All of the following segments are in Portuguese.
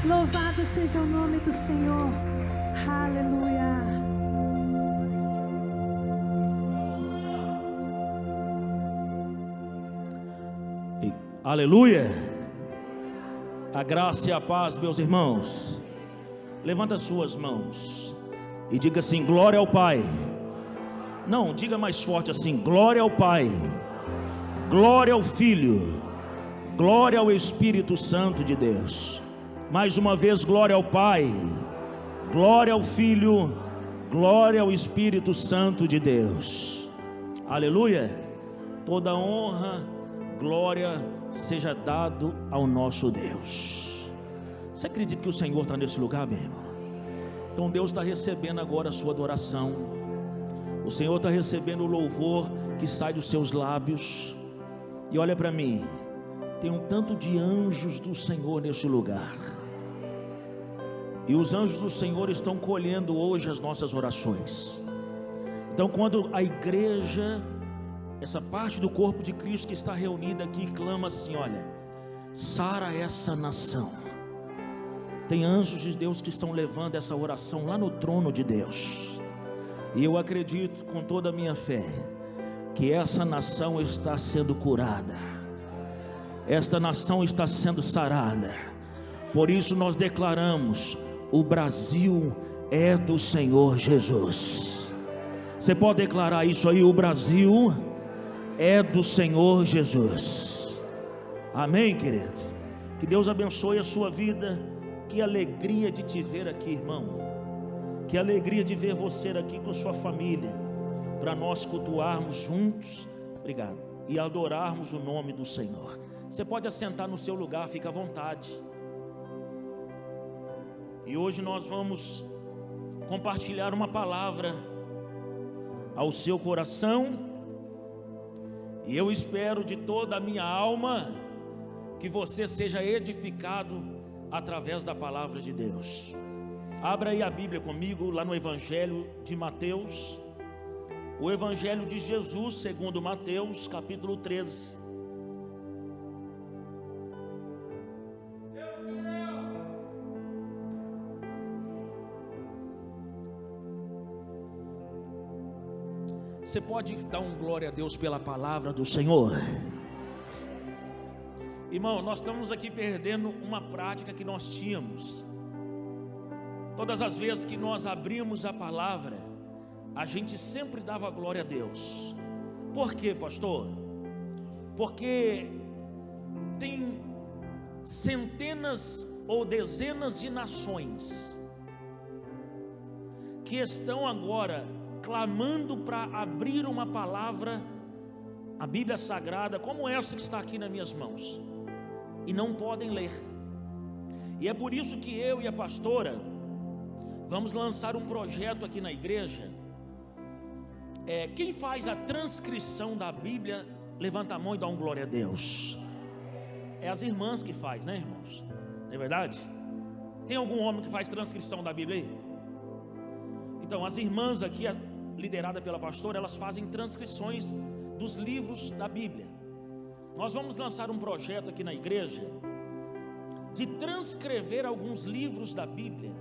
Louvado seja o nome do Senhor. Aleluia. Aleluia. A graça e a paz, meus irmãos. Levanta as suas mãos e diga assim: glória ao Pai. Não, diga mais forte assim: glória ao Pai, glória ao Filho, glória ao Espírito Santo de Deus. Mais uma vez, glória ao Pai, glória ao Filho, glória ao Espírito Santo de Deus. Aleluia. Toda honra, glória seja dado ao nosso Deus. Você acredita que o Senhor está nesse lugar, meu irmão? Então Deus está recebendo agora a sua adoração. O Senhor está recebendo o louvor que sai dos seus lábios. E olha para mim, tem um tanto de anjos do Senhor nesse lugar. E os anjos do Senhor estão colhendo hoje as nossas orações. Então quando a igreja, essa parte do corpo de Cristo que está reunida aqui, clama assim: olha, sara essa nação. Tem anjos de Deus que estão levando essa oração lá no trono de Deus. E eu acredito com toda a minha fé que essa nação está sendo curada, esta nação está sendo sarada. Por isso nós declaramos: o Brasil é do Senhor Jesus. Você pode declarar isso aí? O Brasil é do Senhor Jesus. Amém, querido? Que Deus abençoe a sua vida. Que alegria de te ver aqui, irmão. Que alegria de ver você aqui com sua família, para nós cultuarmos juntos, obrigado, e adorarmos o nome do Senhor. Você pode assentar no seu lugar, fica à vontade. E hoje nós vamos compartilhar uma palavra ao seu coração. E eu espero de toda a minha alma que você seja edificado através da palavra de Deus. Abra aí a Bíblia comigo, lá no Evangelho de Mateus. O Evangelho de Jesus segundo Mateus, capítulo 13. Você pode dar um glória a Deus pela palavra do Senhor? Irmão, nós estamos aqui perdendo uma prática que nós tínhamos. Todas as vezes que nós abrimos a palavra, a gente sempre dava glória a Deus. Por quê, pastor? Porque tem centenas ou dezenas de nações que estão agora clamando para abrir uma palavra, a Bíblia Sagrada, como essa que está aqui nas minhas mãos, e não podem ler. E é por isso que eu e a pastora vamos lançar um projeto aqui na igreja. Quem faz a transcrição da Bíblia, levanta a mão e dá um glória a Deus. É as irmãs que faz, né, irmãos? Não é verdade? Tem algum homem que faz transcrição da Bíblia aí? Então as irmãs aqui, liderada pela pastora, elas fazem transcrições dos livros da Bíblia. Nós vamos lançar um projeto aqui na igreja de transcrever alguns livros da Bíblia,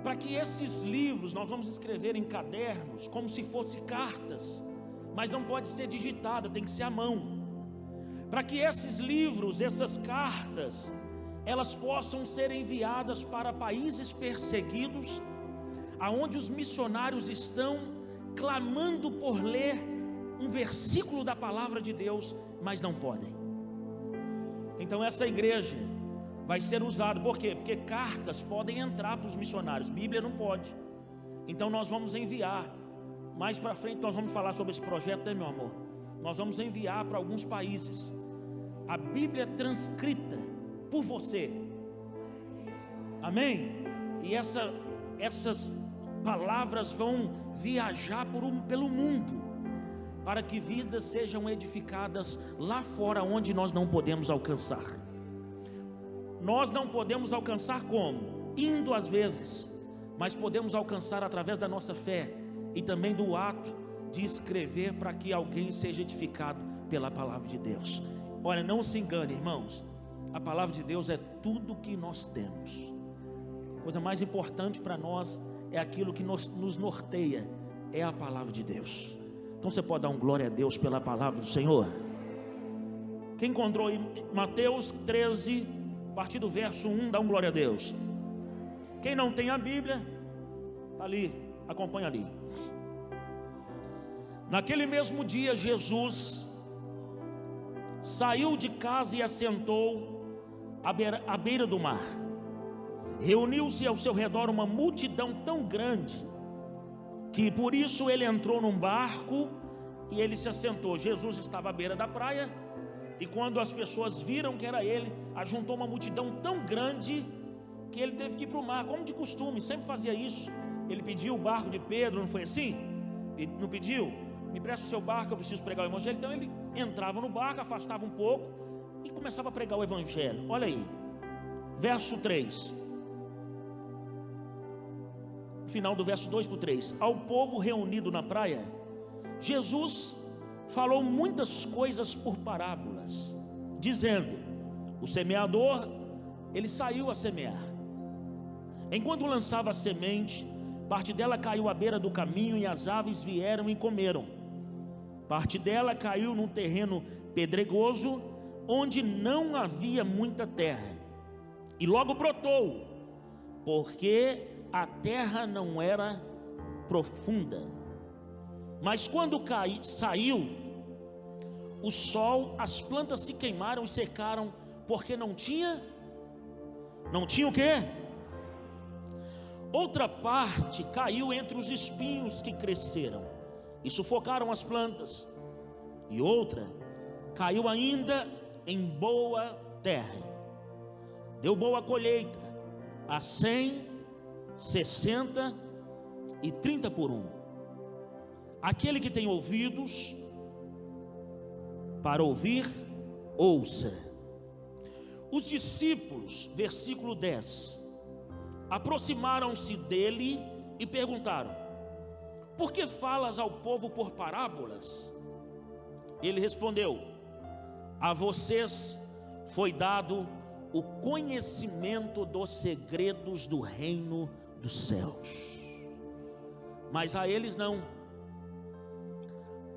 para que esses livros nós vamos escrever em cadernos, como se fossem cartas, mas não pode ser digitada, tem que ser à mão, para que esses livros, essas cartas, elas possam ser enviadas para países perseguidos, aonde os missionários estão clamando por ler um versículo da palavra de Deus, mas não podem. Então essa igreja vai ser usada, por quê? Porque cartas podem entrar para os missionários, Bíblia não pode. Então nós vamos enviar, mais para frente nós vamos falar sobre esse projeto, né, meu amor? Nós vamos enviar para alguns países a Bíblia transcrita por você. Amém? E essas palavras vão viajar pelo mundo, para que vidas sejam edificadas lá fora, onde nós não podemos alcançar. Nós não podemos alcançar como? Indo às vezes, mas podemos alcançar através da nossa fé e também do ato de escrever, para que alguém seja edificado pela palavra de Deus. Olha, não se engane, irmãos, A palavra de Deus é tudo que nós temos. A coisa mais importante para nós é aquilo que nos norteia, é a palavra de Deus. Então você pode dar um glória a Deus pela palavra do Senhor? Quem encontrou aí Mateus 13, a partir do verso 1, dá um glória a Deus. Quem não tem a Bíblia, está ali, acompanha ali. Naquele mesmo dia, Jesus saiu de casa e assentou à beira do mar. Reuniu-se ao seu redor uma multidão tão grande, que por isso ele entrou num barco e ele se assentou. Jesus estava à beira da praia, e quando as pessoas viram que era ele, ajuntou uma multidão tão grande, que ele teve que ir para o mar, como de costume, sempre fazia isso. Ele pediu o barco de Pedro, não foi assim? Não pediu? Me presta o seu barco, eu preciso pregar o evangelho. Então ele entrava no barco, afastava um pouco e começava a pregar o evangelho. Olha aí, verso 3, final do verso 2 para o 3. Ao povo reunido na praia, Jesus falou muitas coisas por parábolas, dizendo: o semeador, ele saiu a semear. Enquanto lançava a semente, parte dela caiu à beira do caminho, e as aves vieram e comeram. Parte dela caiu num terreno pedregoso, onde não havia muita terra, e logo brotou, porque a terra não era profunda. Mas quando saiu o sol, as plantas se queimaram e secaram, porque não tinha o quê? Outra parte caiu entre os espinhos que cresceram e sufocaram as plantas, e outra caiu ainda em boa terra, deu boa colheita, a 100, 60 e 30 por 1. Aquele que tem ouvidos para ouvir, ouça. Os discípulos, versículo 10, aproximaram-se dele e perguntaram: por que falas ao povo por parábolas? Ele respondeu: a vocês foi dado o conhecimento dos segredos do reino dos céus, mas a eles não.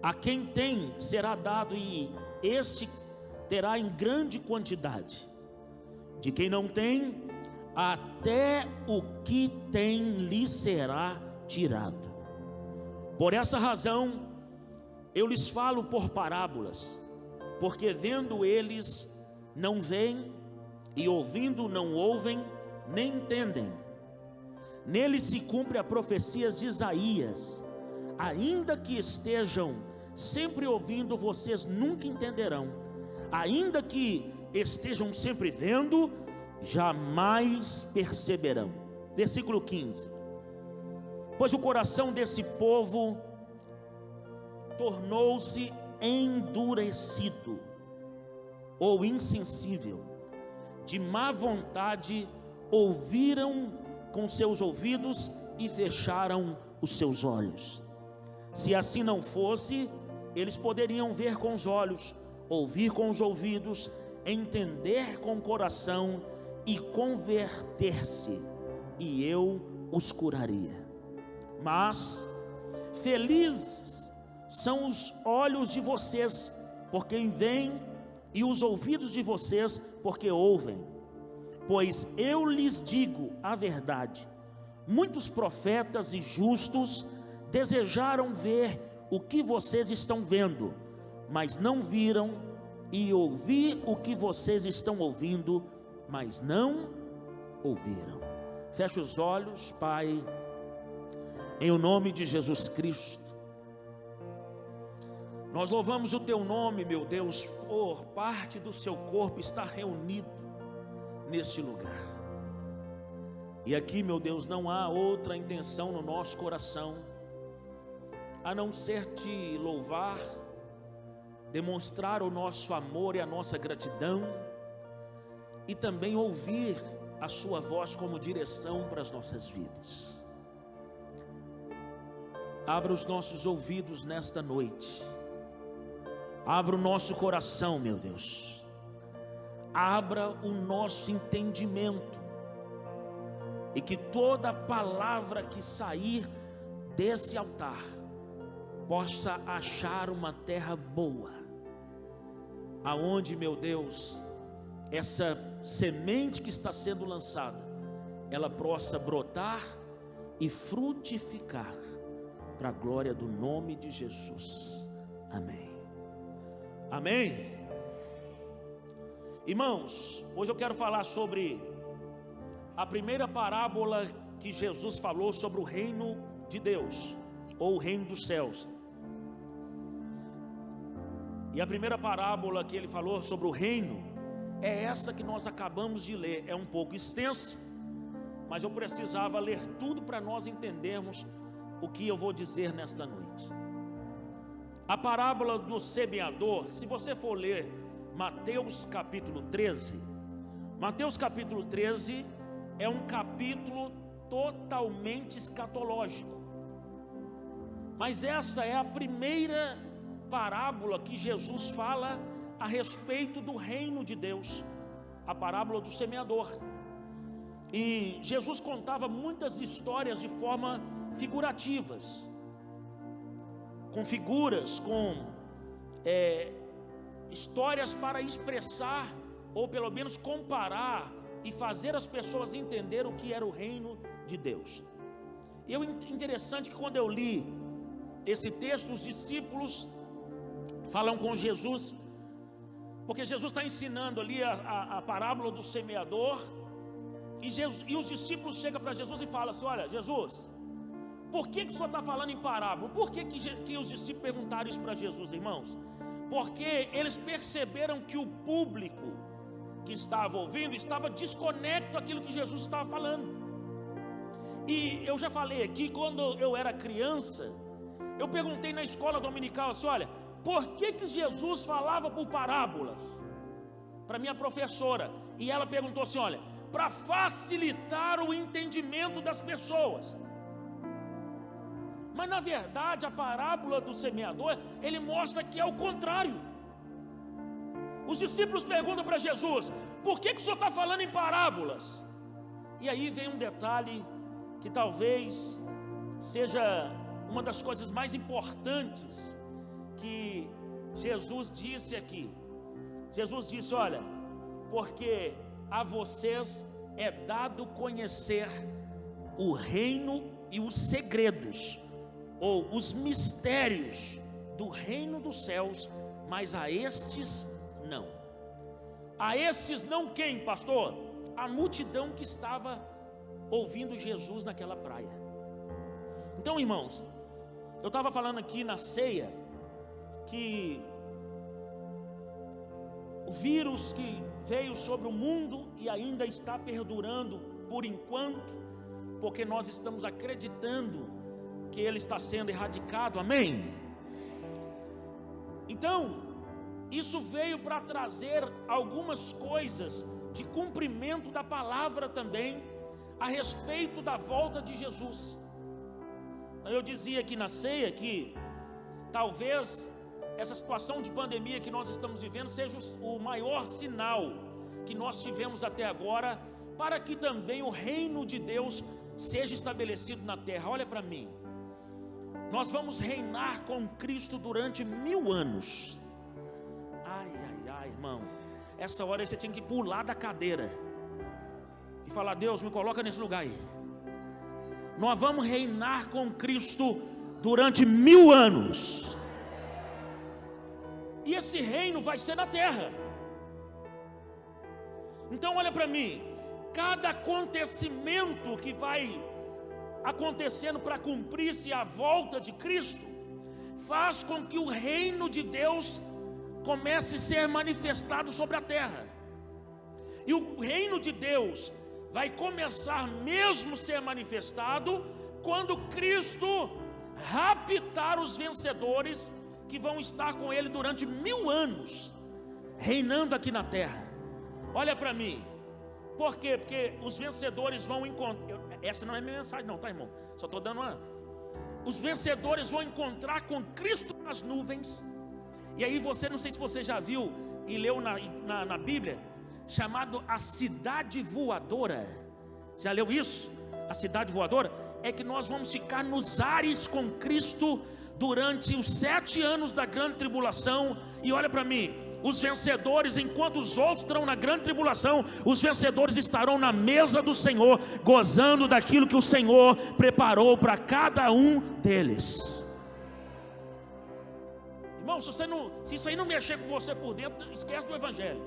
A quem tem será dado, e este terá em grande quantidade. De quem não tem, até o que tem lhe será tirado. Por essa razão eu lhes falo por parábolas, porque vendo eles não veem, e ouvindo não ouvem, nem entendem. Nele se cumpre a profecia de Isaías: ainda que estejam sempre ouvindo, vocês nunca entenderão; ainda que estejam sempre vendo, jamais perceberão. Versículo 15: pois o coração desse povo tornou-se endurecido ou insensível, de má vontade ouviram com seus ouvidos e fecharam os seus olhos. Se assim não fosse, eles poderiam ver com os olhos, ouvir com os ouvidos, entender com o coração e converter-se, e eu os curaria. Mas felizes são os olhos de vocês, porque veem, e os ouvidos de vocês, porque ouvem. Pois eu lhes digo a verdade: muitos profetas e justos desejaram ver o que vocês estão vendo, mas não viram, e ouvir o que vocês estão ouvindo, mas não ouviram. Feche os olhos, Pai, em o nome de Jesus Cristo. Nós louvamos o Teu nome, meu Deus, por parte do Seu corpo estar reunido neste lugar. E aqui, meu Deus, não há outra intenção no nosso coração a não ser Te louvar, demonstrar o nosso amor e a nossa gratidão, e também ouvir a Sua voz como direção para as nossas vidas. Abra os nossos ouvidos nesta noite, abra o nosso coração, meu Deus, abra o nosso entendimento, e que toda palavra que sair desse altar possa achar uma terra boa, aonde, meu Deus, essa semente que está sendo lançada, ela possa brotar e frutificar, para a glória do nome de Jesus. Amém. Amém. Irmãos, hoje eu quero falar sobre a primeira parábola que Jesus falou sobre o reino de Deus, ou o reino dos céus. E a primeira parábola que ele falou sobre o reino é essa que nós acabamos de ler. É um pouco extensa, mas eu precisava ler tudo para nós entendermos o que eu vou dizer nesta noite. A parábola do semeador, se você for ler Mateus capítulo 13, Mateus capítulo 13 é um capítulo totalmente escatológico, mas essa é a primeira parábola que Jesus fala a respeito do reino de Deus, a parábola do semeador. E Jesus contava muitas histórias de forma figurativas, com figuras, com histórias para expressar, ou pelo menos comparar e fazer as pessoas entenderem o que era o reino de Deus. E é interessante que quando eu li esse texto, os discípulos falam com Jesus, porque Jesus está ensinando ali a parábola do semeador, e os discípulos chegam para Jesus e falam assim: olha, Jesus, por que o senhor está falando em parábola? Por que os discípulos perguntaram isso para Jesus, irmãos? Porque eles perceberam que o público que estava ouvindo estava desconecto daquilo que Jesus estava falando. E eu já falei aqui, quando eu era criança, eu perguntei na escola dominical assim: olha, por que Jesus falava por parábolas? Para minha professora. E ela perguntou assim: olha, para facilitar o entendimento das pessoas. Mas na verdade a parábola do semeador, ele mostra que é o contrário. Os discípulos perguntam para Jesus: por que o senhor está falando em parábolas? E aí vem um detalhe que talvez seja uma das coisas mais importantes que Jesus disse aqui. Jesus disse: olha, porque a vocês é dado conhecer o reino e os segredos, ou os mistérios do reino dos céus, mas a estes não. A esses não quem, pastor? A multidão que estava ouvindo Jesus naquela praia. Então, irmãos, eu estava falando aqui na ceia que o vírus que veio sobre o mundo e ainda está perdurando por enquanto, porque nós estamos acreditando que ele está sendo erradicado, amém? Então, isso veio para trazer algumas coisas de cumprimento da palavra também, a respeito da volta de Jesus. Então, eu dizia aqui na ceia que talvez essa situação de pandemia que nós estamos vivendo seja o maior sinal que nós tivemos até agora, para que também o reino de Deus seja estabelecido na terra. Olha para mim, nós vamos reinar com Cristo durante 1000 anos. Ai, ai, ai, irmão, essa hora aí você tinha que pular da cadeira e falar: Deus, me coloca nesse lugar aí. Nós vamos reinar com Cristo durante 1000 anos. E esse reino vai ser na terra. Então olha para mim, cada acontecimento que vai acontecendo para cumprir-se a volta de Cristo, faz com que o reino de Deus comece a ser manifestado sobre a terra. E o reino de Deus vai começar mesmo a ser manifestado quando Cristo raptar os vencedores que vão estar com ele durante 1000 anos, reinando aqui na terra. Olha para mim, por quê? Porque os vencedores vão encontrar, essa não é minha mensagem não, tá, irmão? Só estou dando uma. Os vencedores vão encontrar com Cristo nas nuvens. E aí você, não sei se você já viu e leu na Bíblia, chamado a cidade voadora. Já leu isso? A cidade voadora é que nós vamos ficar nos ares com Cristo durante os 7 anos da grande tribulação. E olha para mim, os vencedores, enquanto os outros estarão na grande tribulação, os vencedores estarão na mesa do Senhor, gozando daquilo que o Senhor preparou para cada um deles. Irmão, se isso aí não mexer com você por dentro, esquece do Evangelho.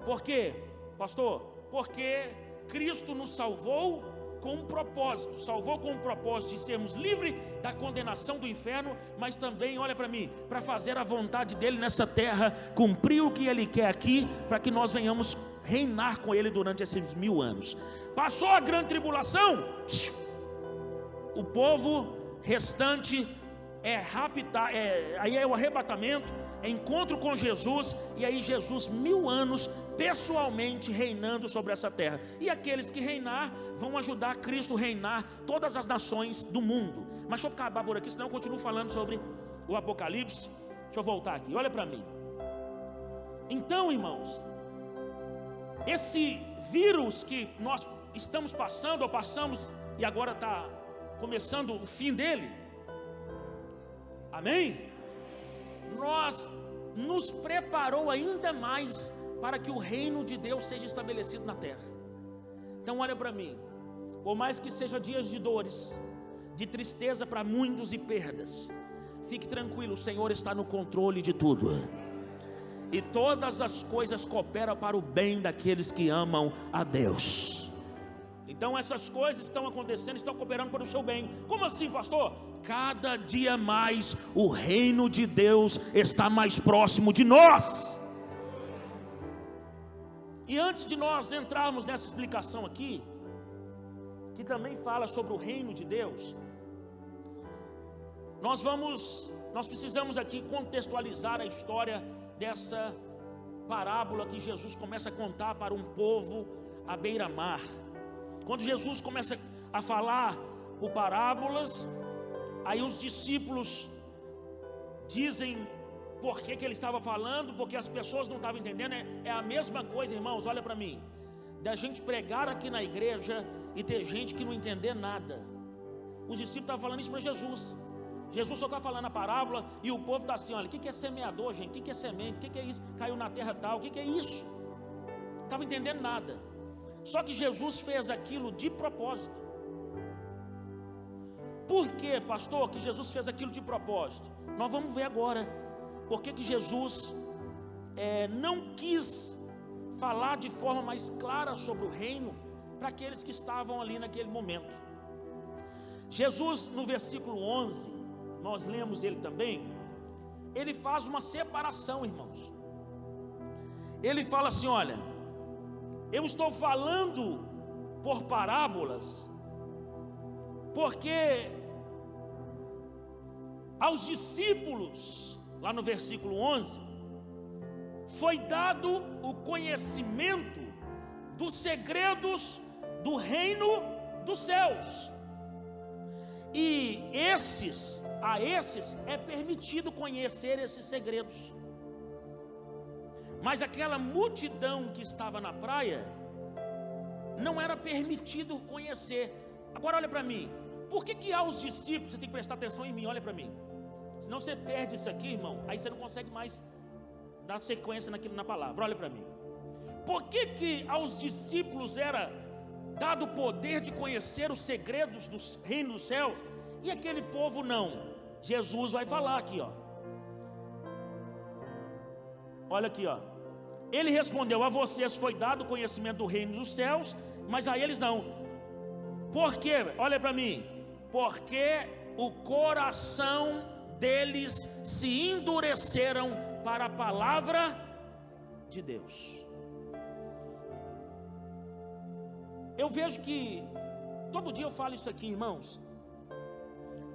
Por quê, pastor? Porque Cristo nos salvou com um propósito, de sermos livres da condenação do inferno, mas também, olha para mim, para fazer a vontade dele nessa terra, cumprir o que ele quer aqui, para que nós venhamos reinar com ele durante esses 1000 anos. Passou a grande tribulação, o povo restante aí é o arrebatamento, é encontro com Jesus, e aí Jesus 1000 anos pessoalmente reinando sobre essa terra, e aqueles que reinar vão ajudar Cristo a reinar todas as nações do mundo. Mas deixa eu acabar por aqui, senão eu continuo falando sobre o Apocalipse. Deixa eu voltar aqui, olha para mim. Então, irmãos, esse vírus que nós estamos passando, ou passamos, e agora está começando o fim dele, amém? Nós nos preparou ainda mais para que o reino de Deus seja estabelecido na terra. Então olha para mim, por mais que seja dias de dores, de tristeza para muitos e perdas, fique tranquilo, o Senhor está no controle de tudo, e todas as coisas cooperam para o bem daqueles que amam a Deus. Então essas coisas estão acontecendo, estão cooperando para o seu bem. Como assim, pastor? Cada dia mais o reino de Deus está mais próximo de nós. E antes de nós entrarmos nessa explicação aqui, que também fala sobre o reino de Deus, nós precisamos aqui contextualizar a história dessa parábola que Jesus começa a contar para um povo à beira-mar. Quando Jesus começa a falar por parábolas, aí os discípulos dizem por que ele estava falando, porque as pessoas não estavam entendendo. É a mesma coisa, irmãos, olha para mim, da gente pregar aqui na igreja e ter gente que não entender nada. Os discípulos estavam falando isso para Jesus. Jesus só está falando a parábola e o povo está assim, olha, o que é semeador, gente? O que é semente? O que é isso? Caiu na terra tal, o que é isso? Não estava entendendo nada. Só que Jesus fez aquilo de propósito. Por que, pastor, que Jesus fez aquilo de propósito? Nós vamos ver agora. Por que Jesus não quis falar de forma mais clara sobre o reino para aqueles que estavam ali naquele momento. Jesus, no versículo 11, nós lemos ele também, ele faz uma separação, irmãos. Ele fala assim, olha, eu estou falando por parábolas, porque aos discípulos, lá no versículo 11, foi dado o conhecimento dos segredos do reino dos céus, e a esses é permitido conhecer esses segredos. Mas aquela multidão que estava na praia não era permitido conhecer. Agora olha para mim, por que aos discípulos, você tem que prestar atenção em mim, olha para mim, senão você perde isso aqui, irmão, aí você não consegue mais dar sequência naquilo na palavra. Olha para mim, por que aos discípulos era dado o poder de conhecer os segredos do reino dos céus, e aquele povo não? Jesus vai falar aqui, ó. Olha aqui, ó. Ele respondeu, a vocês foi dado o conhecimento do reino dos céus, mas a eles não. Por quê? Olha para mim, porque o coração deles se endureceram para a palavra de Deus. Eu vejo que todo dia eu falo isso aqui, irmãos.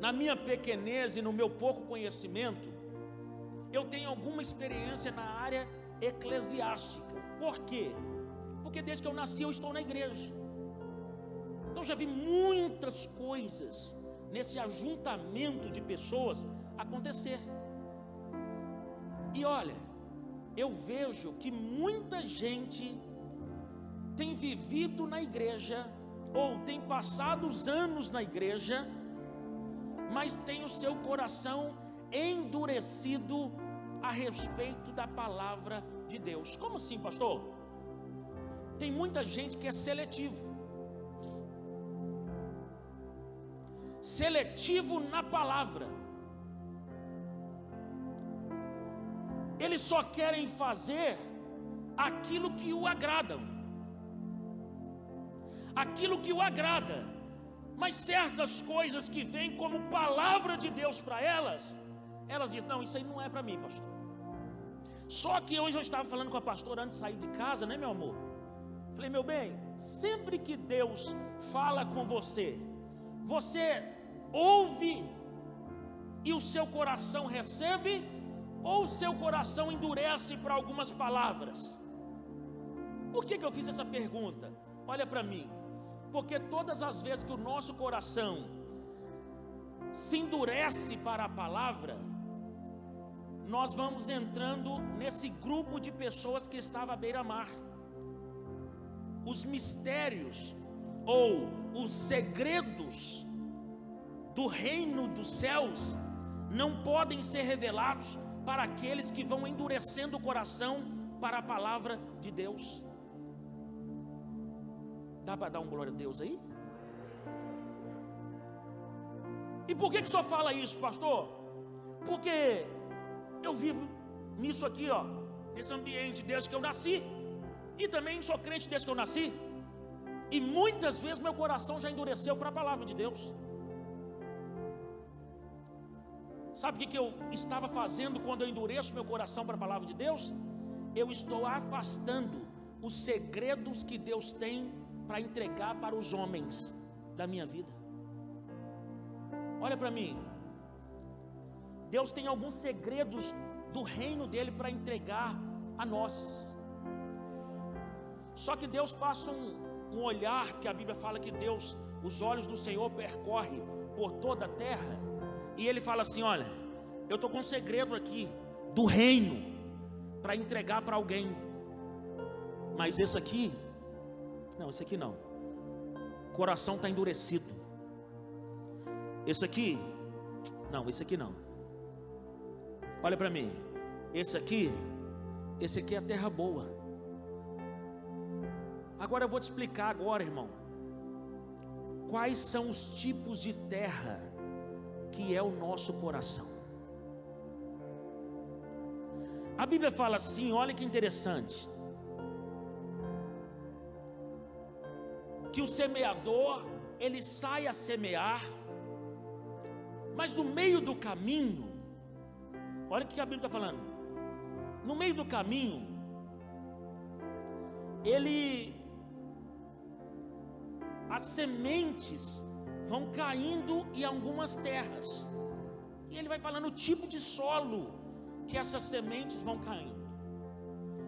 Na minha pequenez e no meu pouco conhecimento, eu tenho alguma experiência na área eclesiástica. Por quê? Porque desde que eu nasci eu estou na igreja. Então já vi muitas coisas nesse ajuntamento de pessoas acontecer. E olha, eu vejo que muita gente tem vivido na igreja, ou tem passado os anos na igreja, mas tem o seu coração endurecido a respeito da palavra de Deus. Como assim, pastor? Tem muita gente que é seletivo na palavra. Eles só querem fazer aquilo que o agrada, mas certas coisas que vêm como palavra de Deus para elas dizem: não, isso aí não é para mim, pastor. Só que hoje eu estava falando com a pastora antes de sair de casa, né, meu amor? Falei: meu bem, sempre que Deus fala com você, você ouve e o seu coração recebe, ou o seu coração endurece para algumas palavras? Por que eu fiz essa pergunta? Olha para mim. Porque todas as vezes que o nosso coração se endurece para a palavra, nós vamos entrando nesse grupo de pessoas que estava à beira-mar. Os mistérios ou os segredos do reino dos céus não podem ser revelados para aqueles que vão endurecendo o coração para a palavra de Deus. Dá para dar um glória a Deus aí? E por que só fala isso, pastor? Porque eu vivo nisso aqui, ó, nesse ambiente desde que eu nasci, e também sou crente desde que eu nasci, e muitas vezes meu coração já endureceu para a palavra de Deus. Sabe o que eu estava fazendo quando eu endureço meu coração para a palavra de Deus? Eu estou afastando os segredos que Deus tem para entregar para os homens da minha vida. Olha para mim, Deus tem alguns segredos do reino dele para entregar a nós. Só que Deus passa um olhar, que a Bíblia fala que Deus, os olhos do Senhor percorrem por toda a terra, e ele fala assim: olha, eu estou com um segredo aqui do reino para entregar para alguém, mas esse aqui não, esse aqui não, o coração está endurecido. Esse aqui não, esse aqui não. Olha para mim, esse aqui é a terra boa. Agora eu vou te explicar agora, irmão, quais são os tipos de terra que é o nosso coração. A Bíblia fala assim, olha que interessante, que o semeador, ele sai a semear, mas no meio do caminho, olha o que a Bíblia está falando, no meio do caminho, as sementes vão caindo em algumas terras, e ele vai falando o tipo de solo que essas sementes vão caindo.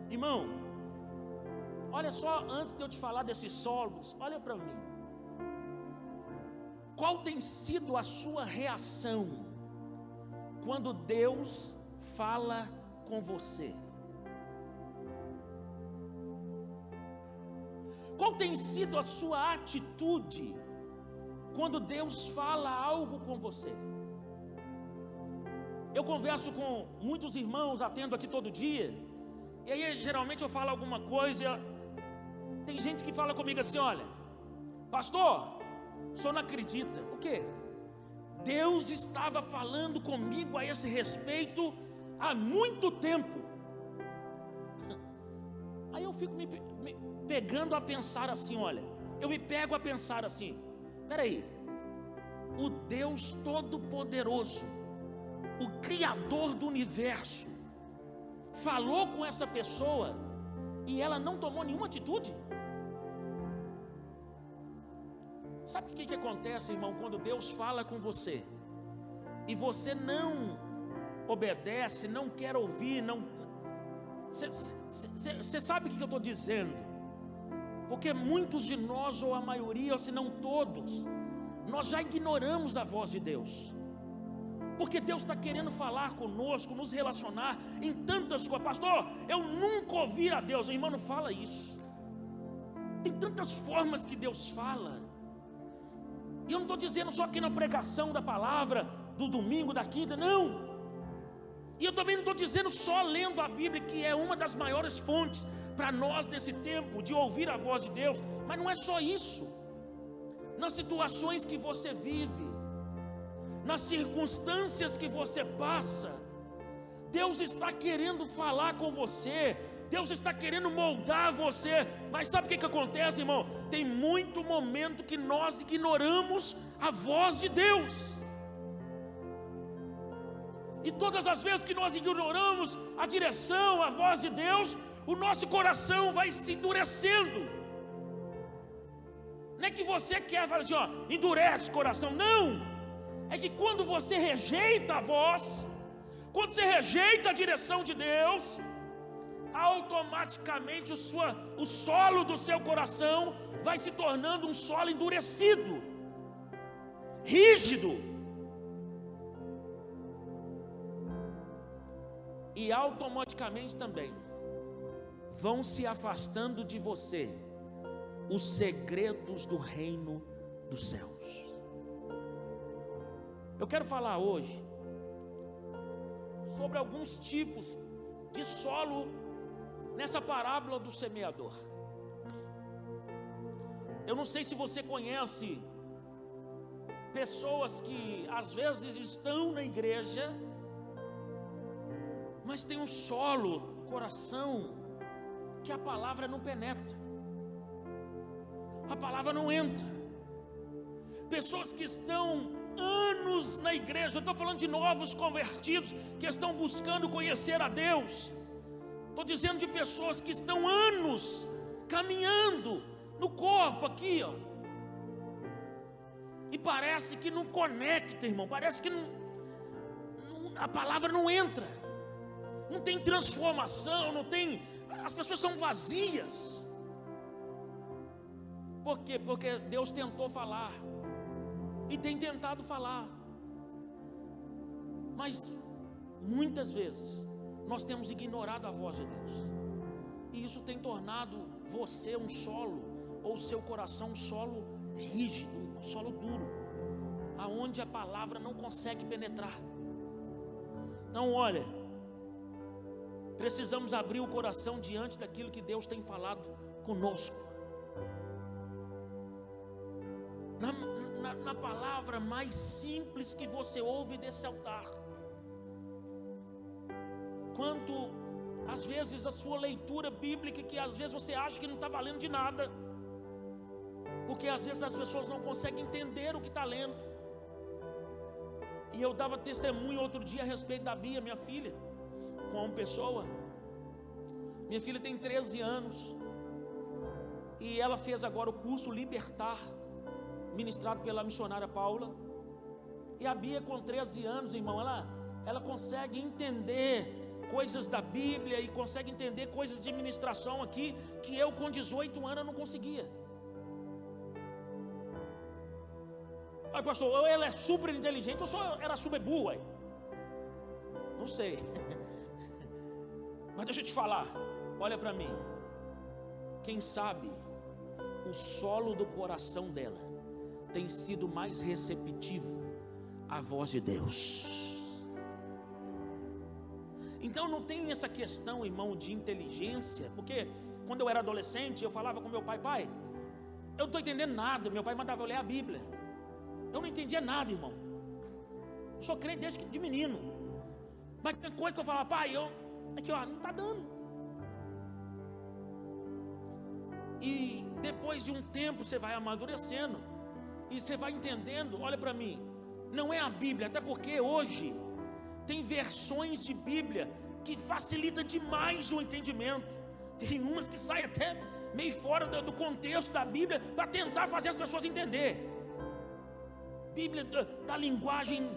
Irmão, olha só, antes de eu te falar desses solos, olha para mim, qual tem sido a sua reação quando Deus fala com você? Qual tem sido a sua atitude quando Deus fala algo com você? Eu converso com muitos irmãos, atendo aqui todo dia, e aí geralmente eu falo alguma coisa, tem gente que fala comigo assim: olha, pastor, o senhor não acredita. O quê? Deus estava falando comigo a esse respeito há muito tempo. Aí eu fico me pegando a pensar assim, olha, eu me pego a pensar assim: peraí, o Deus Todo-Poderoso, o Criador do Universo, falou com essa pessoa e ela não tomou nenhuma atitude? Sabe o que acontece, irmão, quando Deus fala com você e você não obedece, não quer ouvir, você sabe o que eu estou dizendo? Porque muitos de nós, ou a maioria, ou se não todos, nós já ignoramos a voz de Deus. Porque Deus está querendo falar conosco, nos relacionar em tantas coisas. Pastor, eu nunca ouvi a Deus. Irmão, não fala isso. Tem tantas formas que Deus fala. E eu não estou dizendo só aqui na pregação da palavra, do domingo, da quinta, não. E eu também não estou dizendo só lendo a Bíblia, que é uma das maiores fontes para nós nesse tempo, de ouvir a voz de Deus. Mas não é só isso. Nas situações que você vive, nas circunstâncias que você passa, Deus está querendo falar com você, Deus está querendo moldar você. Mas sabe o que acontece, irmão? Tem muito momento que nós ignoramos a voz de Deus. E todas as vezes que nós ignoramos a direção, a voz de Deus, o nosso coração vai se endurecendo. Não é que você quer fazer assim, ó, endurece o coração, não. É que quando você rejeita a voz, quando você rejeita a direção de Deus, automaticamente o solo do seu coração vai se tornando um solo endurecido, rígido. E automaticamente também vão se afastando de você os segredos do reino dos céus. Eu quero falar hoje sobre alguns tipos de solo nessa parábola do semeador. Eu não sei se você conhece pessoas que às vezes estão na igreja, mas tem um solo, coração, que a palavra não penetra, a palavra não entra. Pessoas que estão anos na igreja, eu estou falando de novos convertidos que estão buscando conhecer a Deus. Estou dizendo de pessoas que estão anos caminhando no corpo aqui, ó, e parece que não conecta, irmão. Parece que a palavra não entra, não tem transformação, não tem. As pessoas são vazias. Por quê? Porque Deus tentou falar e tem tentado falar, mas muitas vezes nós temos ignorado a voz de Deus, e isso tem tornado você um solo, ou o seu coração um solo rígido, um solo duro, aonde a palavra não consegue penetrar. Então olha, precisamos abrir o coração diante daquilo que Deus tem falado conosco. Na palavra mais simples que você ouve desse altar, quanto às vezes a sua leitura bíblica, que às vezes você acha que não está valendo de nada, porque às vezes as pessoas não conseguem entender o que está lendo. E eu dava testemunho outro dia a respeito da Bia, minha filha, com uma pessoa. Minha filha tem 13 anos e ela fez agora o curso Libertar, ministrado pela missionária Paula. E a Bia, com 13 anos, irmão, ela consegue entender coisas da Bíblia e consegue entender coisas de ministração aqui, que eu com 18 anos não conseguia. Aí, pastor, ou ela é super inteligente ou só era super burra? Não sei. Mas deixa eu te falar, olha para mim. Quem sabe o solo do coração dela tem sido mais receptivo à voz de Deus. Então não tem essa questão, irmão, de inteligência, porque quando eu era adolescente eu falava com meu pai: pai, eu não estou entendendo nada. Meu pai mandava eu ler a Bíblia, eu não entendia nada, irmão. Eu sou crente desde de menino, mas tem coisa que eu falava: pai, aqui ó, não está dando. E depois de um tempo você vai amadurecendo e você vai entendendo. Olha para mim, não é a Bíblia, até porque hoje tem versões de Bíblia que facilita demais o entendimento. Tem umas que saem até meio fora do contexto da Bíblia para tentar fazer as pessoas entender. Bíblia da linguagem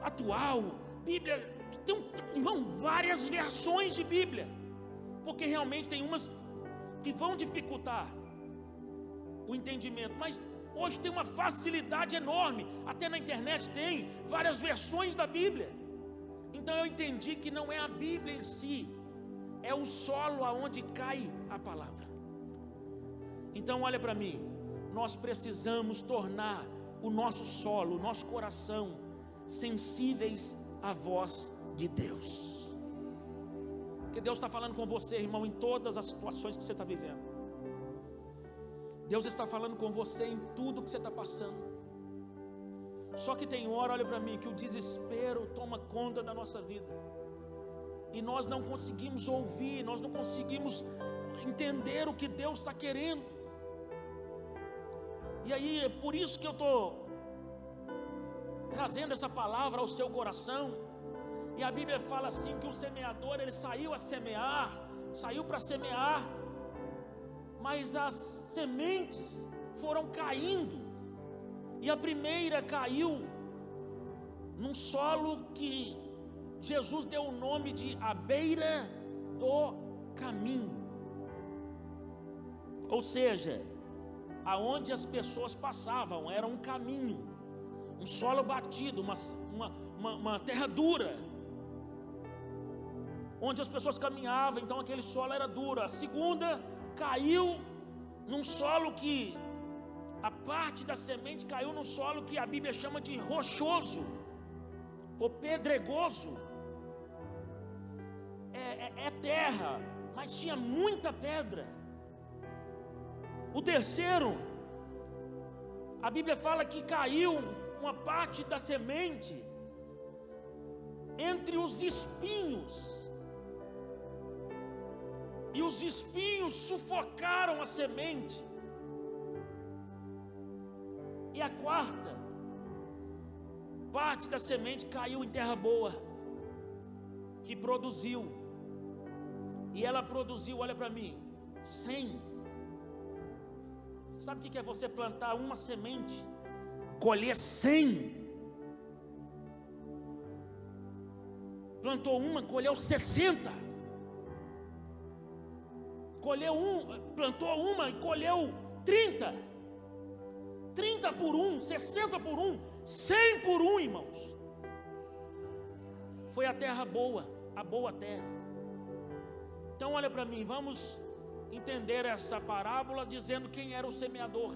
atual, Bíblia tem, irmão, várias versões de Bíblia, porque realmente tem umas que vão dificultar o entendimento, mas hoje tem uma facilidade enorme, até na internet tem várias versões da Bíblia. Então eu entendi que não é a Bíblia em si, é o solo aonde cai a palavra. Então olha para mim, nós precisamos tornar o nosso solo, o nosso coração sensíveis à voz de Deus. Porque Deus está falando com você, irmão, em todas as situações que você está vivendo. Deus está falando com você em tudo que você está passando. Só que tem hora, olha para mim, que o desespero toma conta da nossa vida, e nós não conseguimos ouvir, nós não conseguimos entender o que Deus está querendo. E aí é por isso que eu estou trazendo essa palavra ao seu coração. E a Bíblia fala assim, que o semeador, ele saiu a semear, saiu para semear, mas as sementes foram caindo, e a primeira caiu num solo que Jesus deu o nome de à beira do caminho, ou seja, aonde as pessoas passavam, era um caminho, um solo batido, uma terra dura, onde as pessoas caminhavam, então aquele solo era duro. A segunda caiu num solo que, a parte da semente caiu num solo que a Bíblia chama de rochoso, ou pedregoso, é terra, mas tinha muita pedra. O terceiro, a Bíblia fala que caiu uma parte da semente entre os espinhos, e os espinhos sufocaram a semente. E a quarta parte da semente caiu em terra boa, que produziu, e ela produziu, olha para mim, 100. Sabe o que é você plantar uma semente, colher 100? Plantou uma, colheu 60. Plantou uma e colheu 30. 30 por 1, 60 por 1, 100 por 1, irmãos. Foi a terra boa, a boa terra. Então olha para mim, vamos entender essa parábola dizendo quem era o semeador.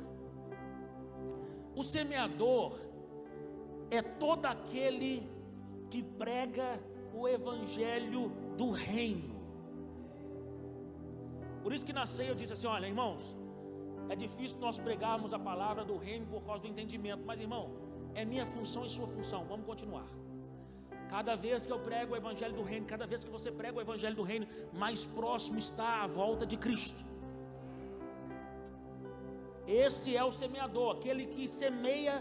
O semeador é todo aquele que prega o evangelho do reino. Por isso que na ceia eu disse assim, olha irmãos, é difícil nós pregarmos a palavra do reino por causa do entendimento, mas irmão, é minha função e sua função, vamos continuar. Cada vez que eu prego o evangelho do reino, cada vez que você prega o evangelho do reino, mais próximo está a volta de Cristo. Esse é o semeador, aquele que semeia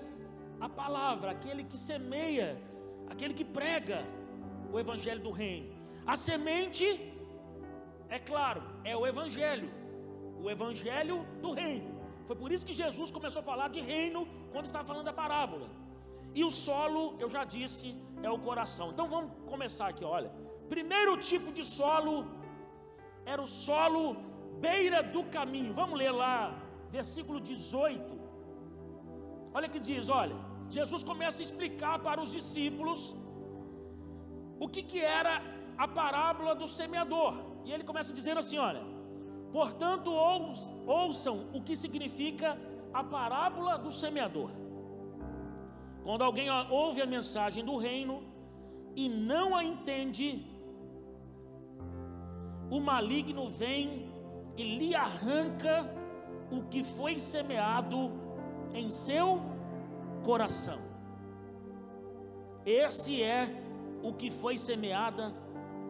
a palavra, aquele que semeia, aquele que prega o evangelho do reino. A semente, é claro, é o evangelho do reino. Foi por isso que Jesus começou a falar de reino quando estava falando da parábola. E o solo, eu já disse, é o coração. Então vamos começar aqui, olha. Primeiro tipo de solo era o solo beira do caminho. Vamos ler lá, versículo 18. Olha que diz, olha, Jesus começa a explicar para os discípulos o que era a parábola do semeador. E ele começa dizendo assim, olha: portanto, ouçam o que significa a parábola do semeador. Quando alguém ouve a mensagem do reino e não a entende, o maligno vem e lhe arranca o que foi semeado em seu coração. Esse é o que foi semeada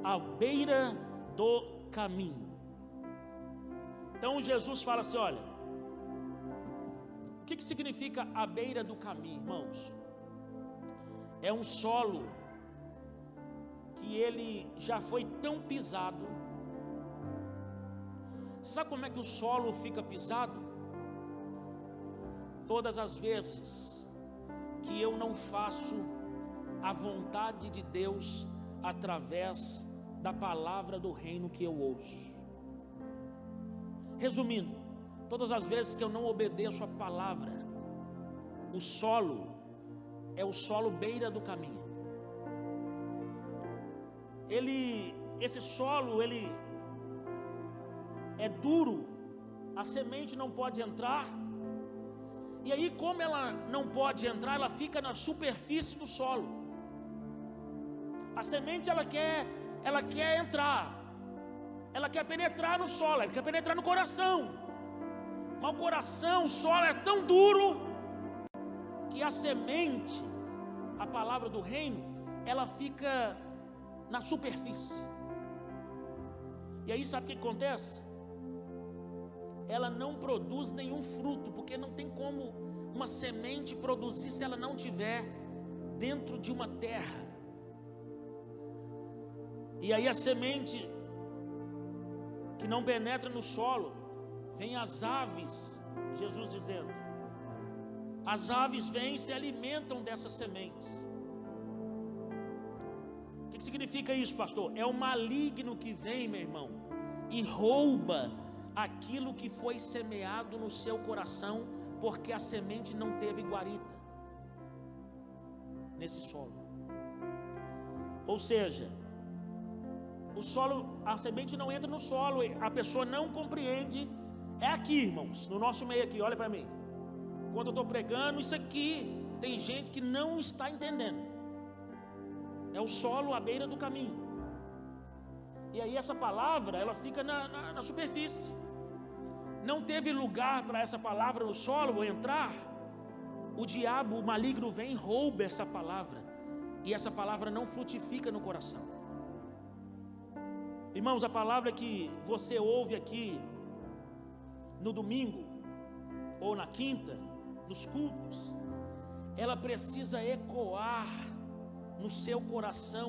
à beira do caminho. Então Jesus fala assim, olha, o que significa a beira do caminho, irmãos? É um solo que ele já foi tão pisado. Sabe como é que o solo fica pisado? Todas as vezes que eu não faço a vontade de Deus através da palavra do reino que eu ouço. Resumindo, todas as vezes que eu não obedeço a palavra, o solo é o solo beira do caminho. Esse solo, ele é duro, a semente não pode entrar. E aí, como ela não pode entrar, ela fica na superfície do solo. A semente, ela quer entrar, ela quer penetrar no solo, ela quer penetrar no coração. Mas o coração, o solo é tão duro que a semente, a palavra do reino, ela fica na superfície. E aí sabe o que acontece? Ela não produz nenhum fruto, porque não tem como uma semente produzir se ela não tiver dentro de uma terra. E aí a semente que não penetra no solo, vem as aves, Jesus dizendo, as aves vêm e se alimentam dessas sementes. O que significa isso, pastor? É o maligno que vem, meu irmão, e rouba aquilo que foi semeado no seu coração, porque a semente não teve guarida nesse solo. Ou seja, o solo, a semente não entra no solo, a pessoa não compreende. É aqui, irmãos, no nosso meio aqui, olha para mim. Quando eu estou pregando, isso aqui, tem gente que não está entendendo. É o solo à beira do caminho. E aí essa palavra, ela fica na superfície. Não teve lugar para essa palavra no solo entrar. O diabo, o maligno vem e rouba essa palavra. E essa palavra não frutifica no coração. Irmãos, a palavra que você ouve aqui no domingo ou na quinta, nos cultos, ela precisa ecoar no seu coração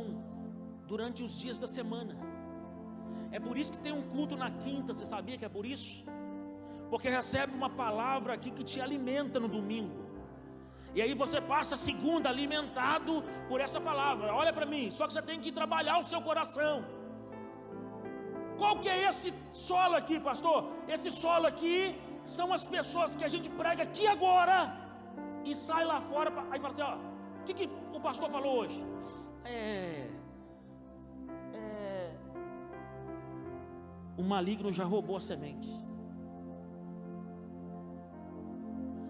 durante os dias da semana. É por isso que tem um culto na quinta, você sabia que é por isso? Porque recebe uma palavra aqui que te alimenta no domingo. E aí você passa a segunda alimentado por essa palavra. Olha para mim, só que você tem que trabalhar o seu coração. Qual que é esse solo aqui, pastor? Esse solo aqui são as pessoas que a gente prega aqui agora e sai lá fora, aí fala assim, ó, o que o pastor falou hoje? O maligno já roubou a semente.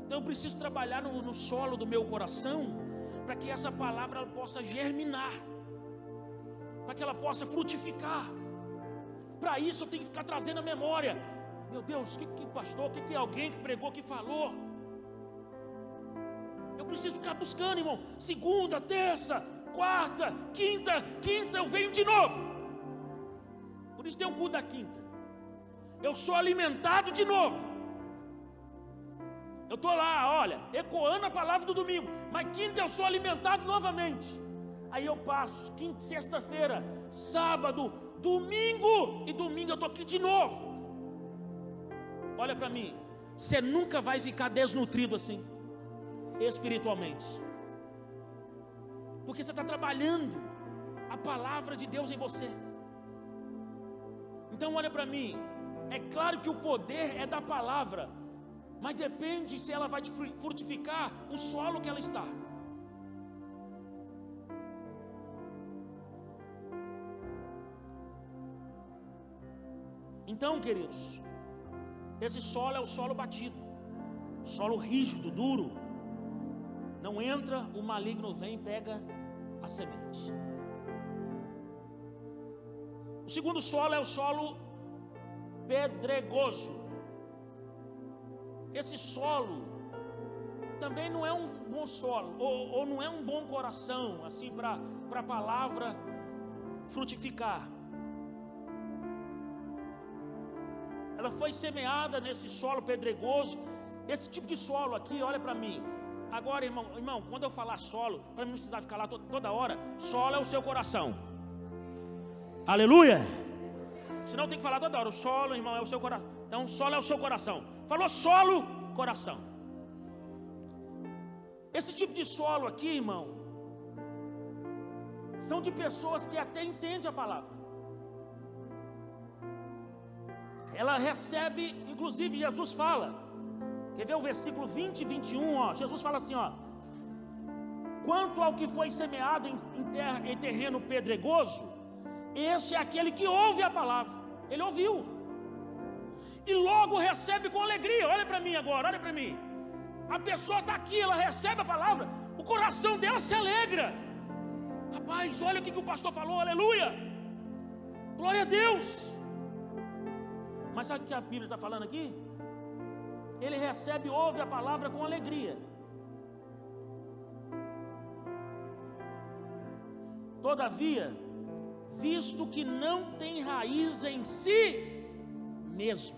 Então eu preciso trabalhar no solo do meu coração, para que essa palavra ela possa germinar, para que ela possa frutificar. Para isso eu tenho que ficar trazendo a memória. Meu Deus, o que pastor, o que alguém que pregou, que falou? Eu preciso ficar buscando, irmão. Segunda, terça, quarta, quinta eu venho de novo. Por isso tem um culto da quinta. Eu sou alimentado de novo. Eu estou lá, olha, ecoando a palavra do domingo. Mas quinta eu sou alimentado novamente. Aí eu passo quinta, sexta-feira, sábado, domingo, e domingo eu estou aqui de novo. Olha para mim, você nunca vai ficar desnutrido assim, espiritualmente, porque você está trabalhando a palavra de Deus em você. Então olha para mim, é claro que o poder é da palavra, mas depende se ela vai frutificar o solo que ela está. Então, queridos, esse solo é o solo batido, solo rígido, duro. Não entra, o maligno vem e pega a semente. O segundo solo é o solo pedregoso. Esse solo também não é um bom solo, ou não é um bom coração, assim, para a palavra frutificar. Ela foi semeada nesse solo pedregoso. Esse tipo de solo aqui, olha para mim. Agora, irmão, quando eu falar solo, para não precisar ficar lá toda hora, solo é o seu coração. Aleluia. Senão tem que falar toda hora. O solo, irmão, é o seu coração. Então, solo é o seu coração. Falou solo, coração. Esse tipo de solo aqui, irmão, são de pessoas que até entendem a palavra. Ela recebe, inclusive Jesus fala Quer ver o versículo 20 e 21? Ó, Jesus fala assim, ó: quanto ao que foi semeado em terreno pedregoso, esse é aquele que ouve a palavra. Ele ouviu e logo recebe com alegria. Olha para mim agora, olha para mim. A pessoa está aqui, ela recebe a palavra, o coração dela se alegra. Rapaz, olha o que o pastor falou, aleluia, glória a Deus. Mas sabe o que a Bíblia está falando aqui? Ele recebe, ouve a palavra com alegria. Todavia, visto que não tem raiz em si mesmo,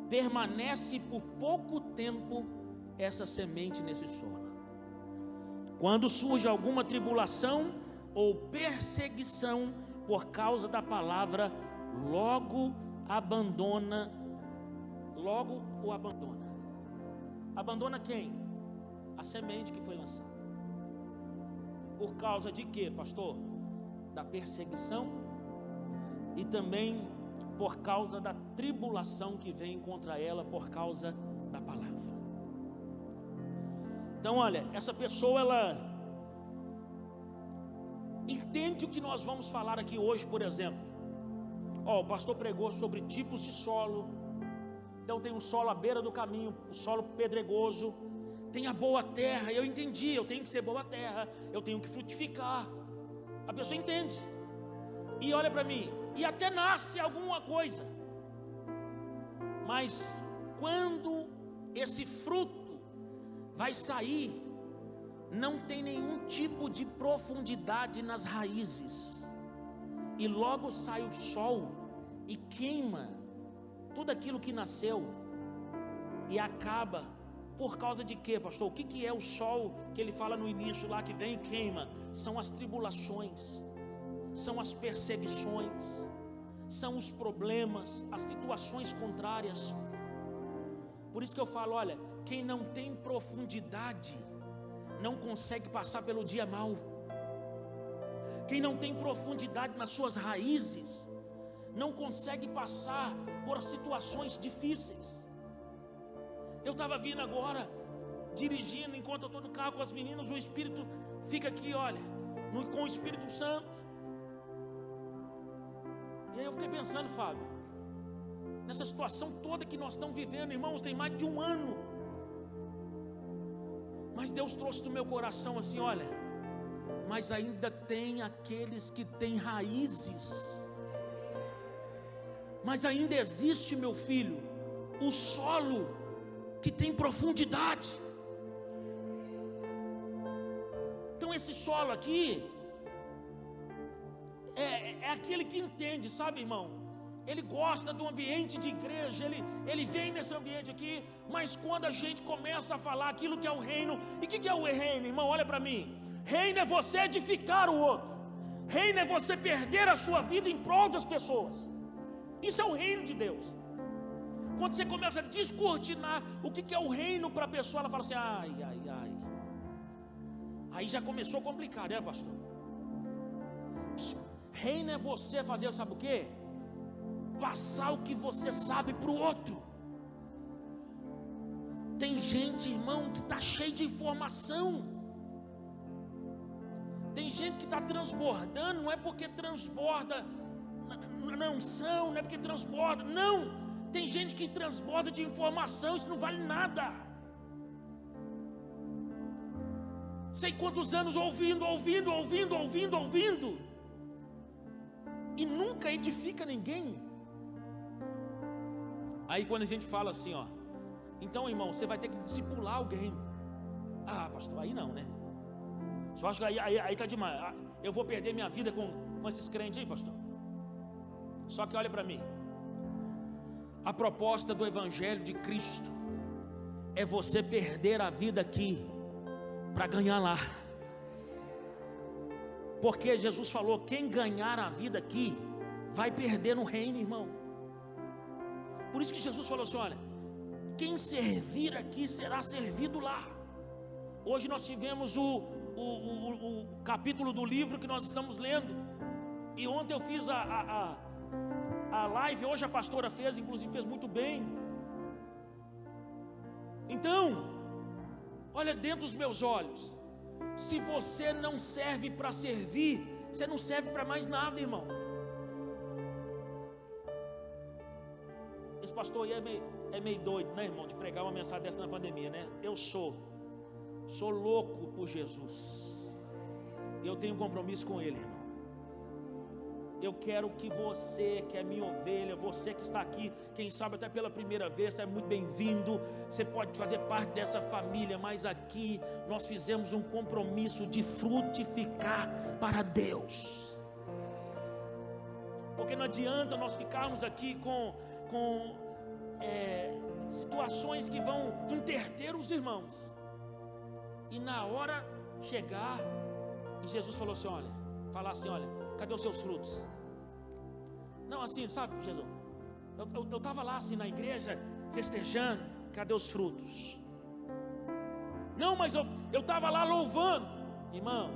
permanece por pouco tempo essa semente nesse solo. Quando surge alguma tribulação ou perseguição por causa da palavra, logo o abandona. Abandona quem? A semente que foi lançada. Por causa de quê, pastor? Da perseguição e também por causa da tribulação que vem contra ela por causa da palavra. Então olha, essa pessoa ela entende o que nós vamos falar aqui hoje, por exemplo. Ó, o pastor pregou sobre tipos de solo. Então tem o solo à beira do caminho, o solo pedregoso, tem a boa terra. Eu entendi, eu tenho que ser boa terra, eu tenho que frutificar. A pessoa entende. E olha para mim, e até nasce alguma coisa. Mas quando esse fruto vai sair, não tem nenhum tipo de profundidade nas raízes. E logo sai o sol e queima tudo aquilo que nasceu. E acaba, por causa de quê, pastor? O que é o sol que ele fala no início lá, que vem e queima? São as tribulações, são as perseguições, são os problemas, as situações contrárias. Por isso que eu falo, olha, quem não tem profundidade não consegue passar pelo dia mau. Quem não tem profundidade nas suas raízes não consegue passar por situações difíceis. Eu estava vindo agora, dirigindo, enquanto eu estou no carro com as meninas, o Espírito fica aqui, olha, com o Espírito Santo. E aí eu fiquei pensando, Fábio, nessa situação toda que nós estamos vivendo, irmãos, tem mais de um ano. Mas Deus trouxe do meu coração assim, olha, mas ainda tem aqueles que têm raízes. Mas ainda existe, meu filho, o solo que tem profundidade. Então esse solo aqui é aquele que entende, sabe, irmão? Ele gosta do ambiente de igreja, ele vem nesse ambiente aqui, mas quando a gente começa a falar aquilo que é o reino, e o que é o reino, irmão? Olha para mim, reino é você edificar o outro, reino é você perder a sua vida em prol das pessoas. Isso é o reino de Deus. Quando você começa a descortinar o que é o reino para a pessoa, ela fala assim, ai, aí já começou a complicar, né, pastor? Reino é você fazer, sabe o quê? Passar o que você sabe para o outro. Tem gente, irmão, que está cheio de informação. Tem gente que está transbordando, não é porque transborda na unção, não é porque transborda, não. Tem gente que transborda de informação, isso não vale nada. Sei quantos anos ouvindo, e nunca edifica ninguém. Aí quando a gente fala assim, ó, então, irmão, você vai ter que discipular alguém. Ah, pastor, aí não, né? Só acho que aí tá demais. Eu vou perder minha vida com esses crentes aí, pastor. Só que olha para mim, a proposta do Evangelho de Cristo é você perder a vida aqui para ganhar lá. Porque Jesus falou, quem ganhar a vida aqui vai perder no reino, irmão. Por isso que Jesus falou assim, olha, quem servir aqui será servido lá. Hoje nós tivemos o capítulo do livro que nós estamos lendo. E ontem eu fiz a live, hoje a pastora fez, inclusive fez muito bem. Então, olha dentro dos meus olhos. Se você não serve para servir, você não serve para mais nada, irmão. Esse pastor aí é meio doido, né, irmão, de pregar uma mensagem dessa na pandemia, né? Eu sou louco por Jesus. Eu tenho compromisso com Ele, irmão. Eu quero que você, que é minha ovelha, você que está aqui, quem sabe até pela primeira vez, você é muito bem-vindo. Você pode fazer parte dessa família, mas aqui nós fizemos um compromisso de frutificar para Deus. Porque não adianta nós ficarmos aqui com situações que vão interter os irmãos. E na hora chegar, e Jesus falou assim, olha, cadê os seus frutos? Não, assim, sabe, Jesus, eu estava lá assim na igreja, festejando, cadê os frutos? Não, mas eu estava lá louvando. Irmão,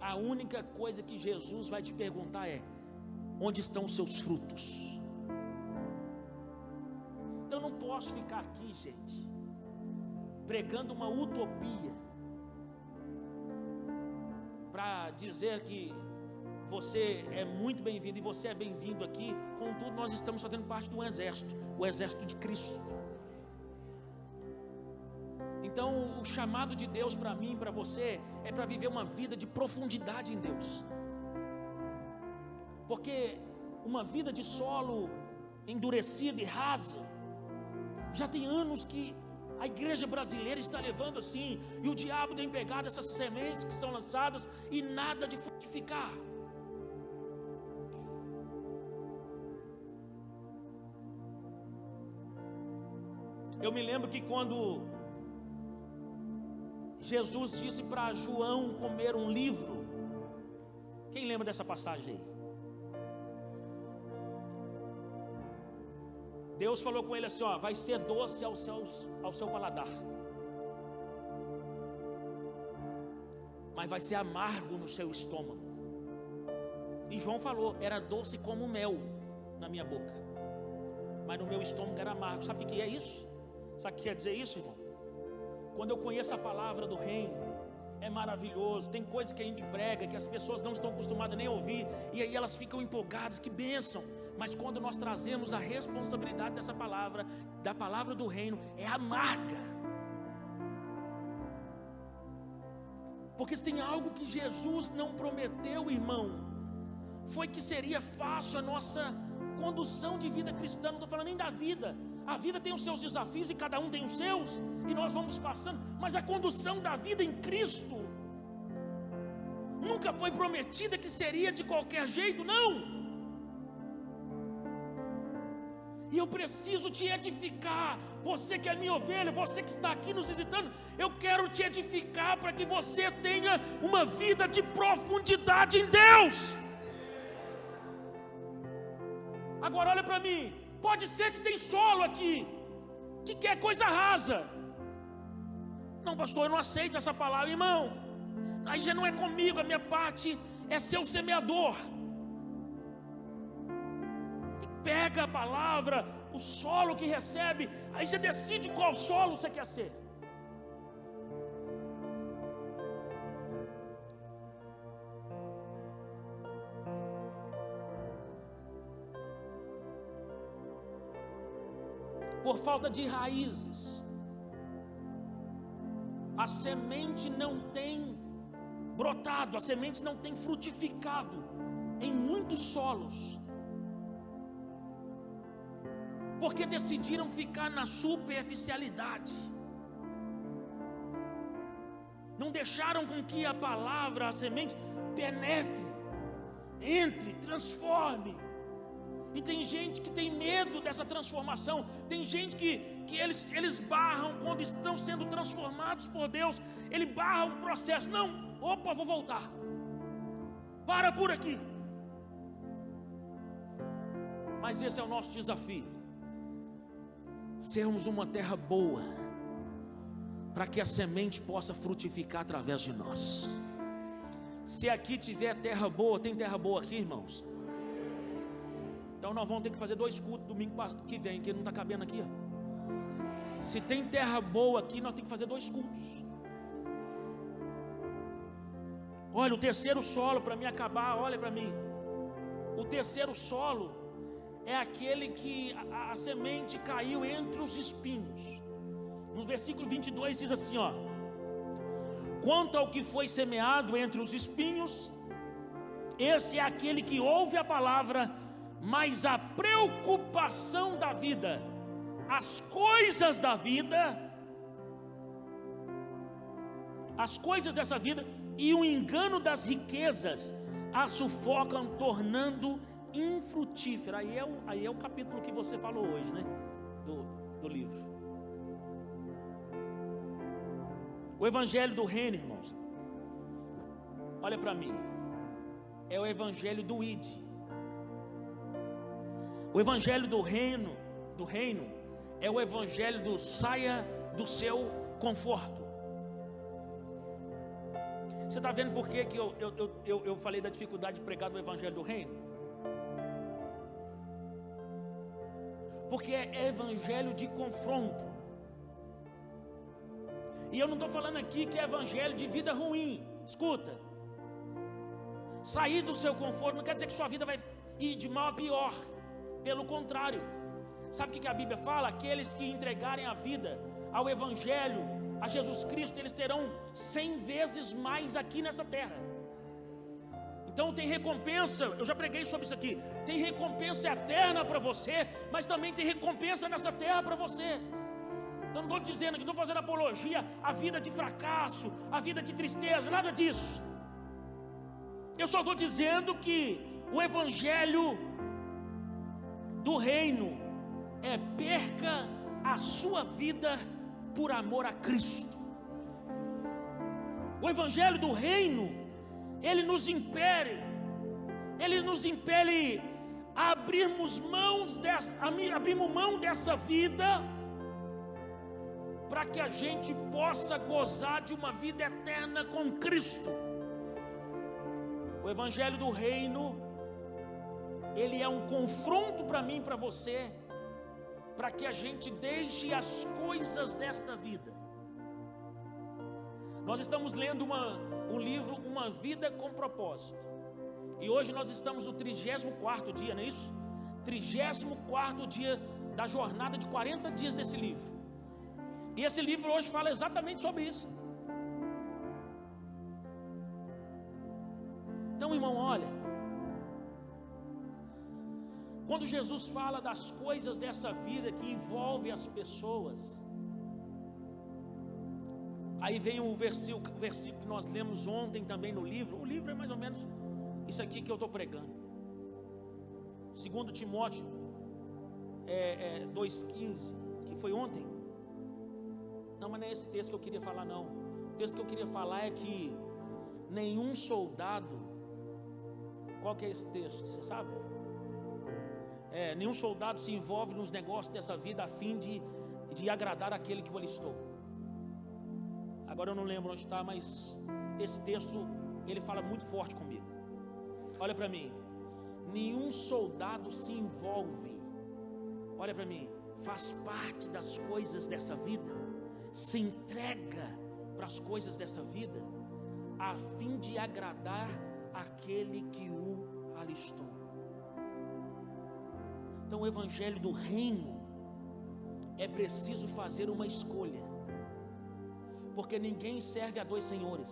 a única coisa que Jesus vai te perguntar é, onde estão os seus frutos? Então eu não posso ficar aqui, gente, pregando uma utopia, para dizer que você é muito bem-vindo e você é bem-vindo aqui. Contudo, nós estamos fazendo parte de um exército, o exército de Cristo. Então o chamado de Deus para mim, para você, é para viver uma vida de profundidade em Deus. Porque uma vida de solo endurecido e raso, já tem anos que a igreja brasileira está levando assim, e o diabo tem pegado essas sementes que são lançadas e nada de frutificar. Eu me lembro que quando Jesus disse para João comer um livro, quem lembra dessa passagem aí? Deus falou com ele assim, vai ser doce ao seu paladar, mas vai ser amargo no seu estômago. E João falou, era doce como mel na minha boca, mas no meu estômago era amargo. Sabe o que é isso? Sabe o que quer dizer isso, irmão? Quando eu conheço a palavra do reino, é maravilhoso. Tem coisas que a gente prega, que as pessoas não estão acostumadas nem a ouvir, e aí elas ficam empolgadas, que bênção. Mas quando nós trazemos a responsabilidade dessa palavra, da palavra do reino, é amarga. Porque se tem algo que Jesus não prometeu, irmão, foi que seria fácil a nossa condução de vida cristã. Não estou falando nem da vida. A vida tem os seus desafios e cada um tem os seus, e nós vamos passando, mas a condução da vida em Cristo nunca foi prometida que seria de qualquer jeito, não. E eu preciso te edificar, você que é minha ovelha, você que está aqui nos visitando, eu quero te edificar para que você tenha uma vida de profundidade em Deus. Agora olha para mim, pode ser que tem solo aqui, que quer coisa rasa. Não, pastor, eu não aceito essa palavra, irmão. Aí já não é comigo, a minha parte é ser o semeador. Pega a palavra, o solo que recebe, aí você decide qual solo você quer ser. Por falta de raízes, a semente não tem brotado, a semente não tem frutificado em muitos solos, porque decidiram ficar na superficialidade, não deixaram com que a palavra, a semente, penetre, entre, transforme. E tem gente que tem medo dessa transformação, tem gente que eles barram quando estão sendo transformados por Deus, ele barra o processo. Não, opa, vou voltar, para por aqui. Mas esse é o nosso desafio, sermos uma terra boa, para que a semente possa frutificar através de nós. Se aqui tiver terra boa, tem terra boa aqui, irmãos? Então nós vamos ter que fazer 2 cultos domingo que vem, que não está cabendo aqui, ó. Se tem terra boa aqui, nós temos que fazer 2 cultos. Olha, o terceiro solo, para mim acabar, olha para mim. O terceiro solo é aquele que a semente caiu entre os espinhos. No versículo 22 diz assim, ó: quanto ao que foi semeado entre os espinhos, esse é aquele que ouve a palavra, mas a preocupação da vida, as coisas da vida, as coisas dessa vida e o engano das riquezas a sufocam, tornando infrutífera. Aí é o capítulo que você falou hoje, né? Do livro. O evangelho do reino, irmãos, olha para mim, é o evangelho do id. O evangelho do reino é o evangelho do saia do seu conforto. Você está vendo por que eu falei da dificuldade de pregar do evangelho do reino? Porque é evangelho de confronto. E eu não estou falando aqui que é evangelho de vida ruim. Escuta, sair do seu conforto não quer dizer que sua vida vai ir de mal a pior. Pelo contrário, sabe o que a Bíblia fala? Aqueles que entregarem a vida ao evangelho, a Jesus Cristo, eles terão 100 vezes mais aqui nessa terra. Então tem recompensa, eu já preguei sobre isso aqui, tem recompensa eterna para você, mas também tem recompensa nessa terra para você. Então não estou dizendo que estou fazendo apologia à vida de fracasso, à vida de tristeza, nada disso. Eu só estou dizendo que o evangelho do reino é: perca a sua vida por amor a Cristo. O evangelho do reino, ele nos impele a abrirmos mão dessa vida, para que a gente possa gozar de uma vida eterna com Cristo. O evangelho do reino, ele é um confronto para mim e para você, para que a gente deixe as coisas desta vida. Nós estamos lendo um livro, Uma Vida com Propósito, e hoje nós estamos no 34º dia, não é isso? 34º dia da jornada de 40 dias desse livro. E esse livro hoje fala exatamente sobre isso. Então, irmão, olha, quando Jesus fala das coisas dessa vida que envolve as pessoas, aí vem o versículo que nós lemos ontem também no livro. O livro é mais ou menos isso aqui que eu estou pregando. 2 Timóteo 2,15, que foi ontem. Não, mas não é esse texto que eu queria falar, não. O texto que eu queria falar é que nenhum soldado... Qual que é esse texto? Você sabe? Nenhum soldado se envolve nos negócios dessa vida a fim de agradar aquele que o alistou. Agora eu não lembro onde está, mas esse texto, ele fala muito forte comigo. Olha para mim. Nenhum soldado se envolve, olha para mim, faz parte das coisas dessa vida, se entrega para as coisas dessa vida, a fim de agradar aquele que o alistou. Então o evangelho do reino, é preciso fazer uma escolha, porque ninguém serve a 2 senhores.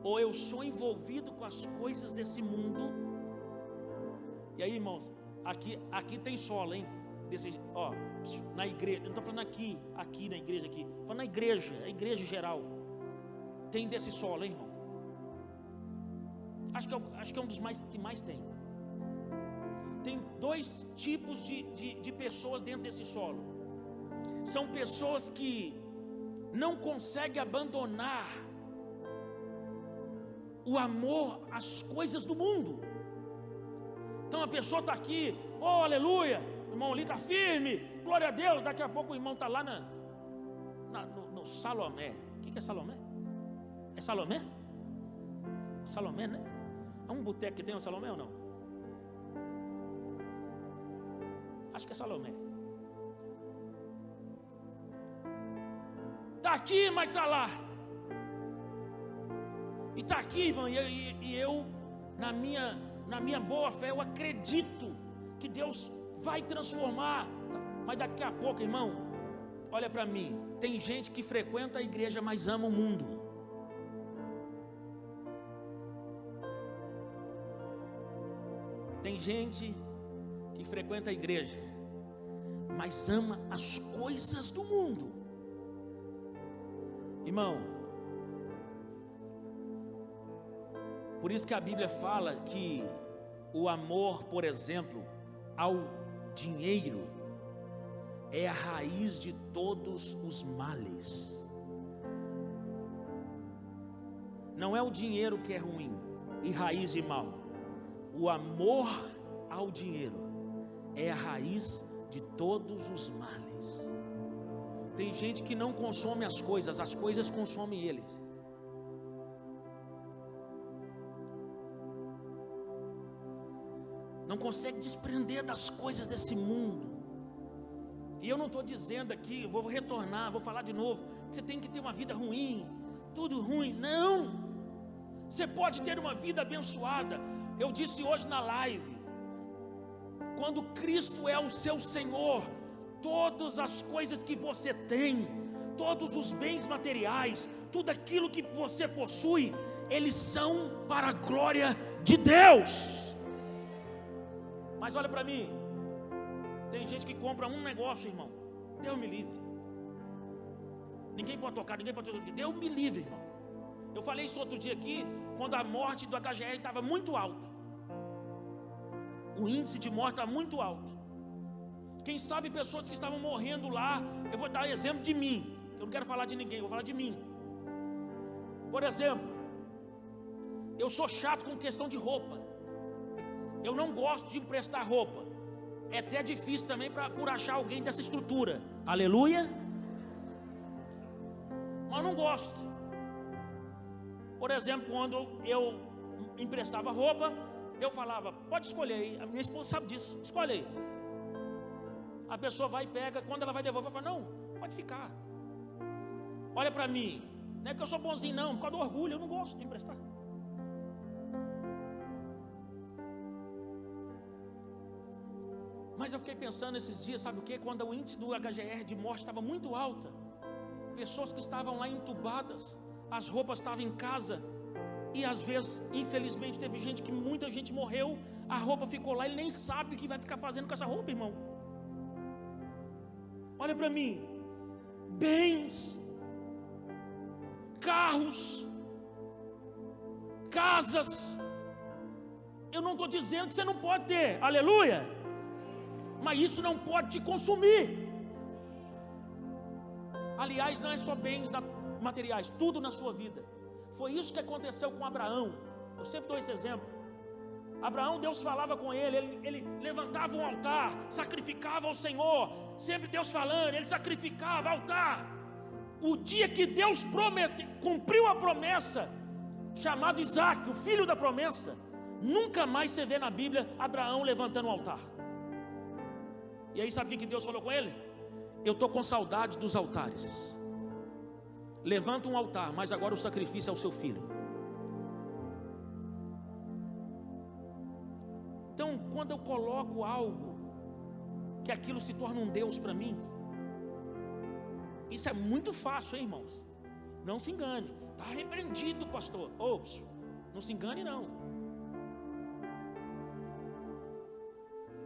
Ou eu sou envolvido com as coisas desse mundo. E aí, irmãos, aqui tem solo, hein? Na igreja, não estou falando aqui na igreja, estou falando na igreja, a igreja geral. Tem desse solo, hein, irmão? Acho que é um dos que mais tem. Tem 2 tipos de pessoas dentro desse solo. São pessoas que não conseguem abandonar o amor às coisas do mundo. Então a pessoa está aqui, oh aleluia, o irmão ali está firme, glória a Deus. Daqui a pouco o irmão está lá no Salomé. O que é Salomé? É Salomé? Salomé, né? É um boteco que tem um Salomé ou não? Acho que é Salomé. Está aqui, mas está lá. E está aqui, irmão, e eu, na minha boa fé, eu acredito que Deus vai transformar. Mas daqui a pouco, irmão, olha para mim, tem gente que frequenta a igreja, mas ama o mundo. Tem gente que frequenta a igreja, mas ama as coisas do mundo. Irmão, por isso que a Bíblia fala que o amor, por exemplo, ao dinheiro é a raiz de todos os males. Não é o dinheiro que é ruim e raiz de mal. O amor ao dinheiro é a raiz de todos os males. Tem gente que não consome as coisas consomem eles. Não consegue desprender das coisas desse mundo. E eu não estou dizendo aqui, vou retornar, vou falar de novo, que você tem que ter uma vida ruim, tudo ruim. Não! Você pode ter uma vida abençoada. Eu disse hoje na live, quando Cristo é o seu Senhor, todas as coisas que você tem, todos os bens materiais, tudo aquilo que você possui, eles são para a glória de Deus. Mas olha para mim, tem gente que compra um negócio, irmão, Deus me livre. Ninguém pode tocar, ninguém pode tocar, Deus me livre, irmão. Eu falei isso outro dia aqui, quando a morte do HGR estava muito alto. O índice de morte estava muito alto. Quem sabe pessoas que estavam morrendo lá, eu vou dar exemplo de mim. Eu não quero falar de ninguém, eu vou falar de mim. Por exemplo, eu sou chato com questão de roupa. Eu não gosto de emprestar roupa. É até difícil também por achar alguém dessa estrutura. Aleluia. Mas não gosto. Por exemplo, quando eu emprestava roupa, eu falava, pode escolher aí. A minha esposa sabe disso, escolhe aí. A pessoa vai e pega, quando ela vai devolver, eu falo, não, pode ficar. Olha para mim, não é que eu sou bonzinho não, por causa do orgulho, eu não gosto de emprestar. Mas eu fiquei pensando esses dias, sabe o que? Quando o índice do HGR de morte estava muito alta, pessoas que estavam lá entubadas, as roupas estavam em casa, e às vezes, infelizmente, teve gente que muita gente morreu, a roupa ficou lá, ele nem sabe o que vai ficar fazendo com essa roupa, irmão. Olha para mim, bens, carros, casas, eu não estou dizendo que você não pode ter, aleluia, mas isso não pode te consumir. Aliás, não é só bens materiais, tudo na sua vida. Foi isso que aconteceu com Abraão. Eu sempre dou esse exemplo. Abraão, Deus falava com ele levantava um altar, sacrificava ao Senhor, sempre Deus falando, ele sacrificava altar. O dia que Deus cumpriu a promessa, chamado Isaac, o filho da promessa, nunca mais você vê na Bíblia Abraão levantando um altar. E aí sabe o que Deus falou com ele? Eu estou com saudade dos altares. Levanta um altar, mas agora o sacrifício é o seu filho. Então, quando eu coloco algo, que aquilo se torna um Deus para mim, isso é muito fácil, hein, irmãos? Não se engane. Está repreendido, pastor. Ops, não se engane não.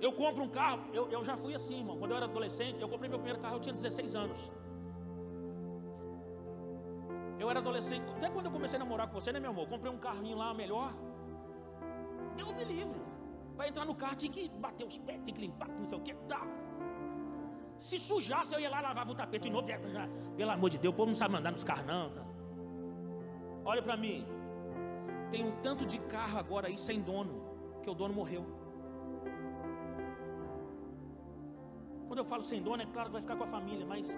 Eu compro um carro, eu já fui assim, irmão. Quando eu era adolescente, eu comprei meu primeiro carro, eu tinha 16 anos. Eu era adolescente, até quando eu comecei a namorar com você, né, meu amor? Comprei um carrinho lá melhor. Deus me livre. Para entrar no carro tinha que bater os pés, tinha que limpar, não sei o que, tá. Se sujasse, eu ia lá, lavava o tapete de novo. Pelo amor de Deus, o povo não sabe mandar nos carros não, tá? Olha para mim. Tem um tanto de carro agora aí sem dono, que o dono morreu. Quando eu falo sem dono, é claro que vai ficar com a família, mas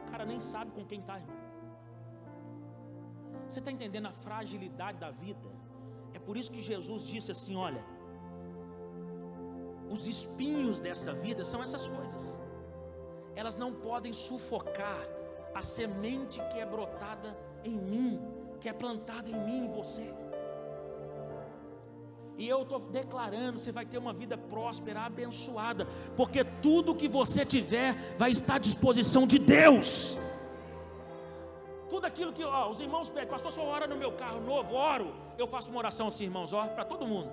o cara nem sabe com quem está, irmão. Você está entendendo a fragilidade da vida? É por isso que Jesus disse assim, olha, os espinhos dessa vida são essas coisas. Elas não podem sufocar a semente que é brotada em mim, que é plantada em mim e em você. E eu estou declarando, você vai ter uma vida próspera, abençoada, porque tudo que você tiver vai estar à disposição de Deus. Tudo aquilo que os irmãos pedem, pastor, só ora no meu carro novo, oro. Eu faço uma oração assim, irmãos, para todo mundo,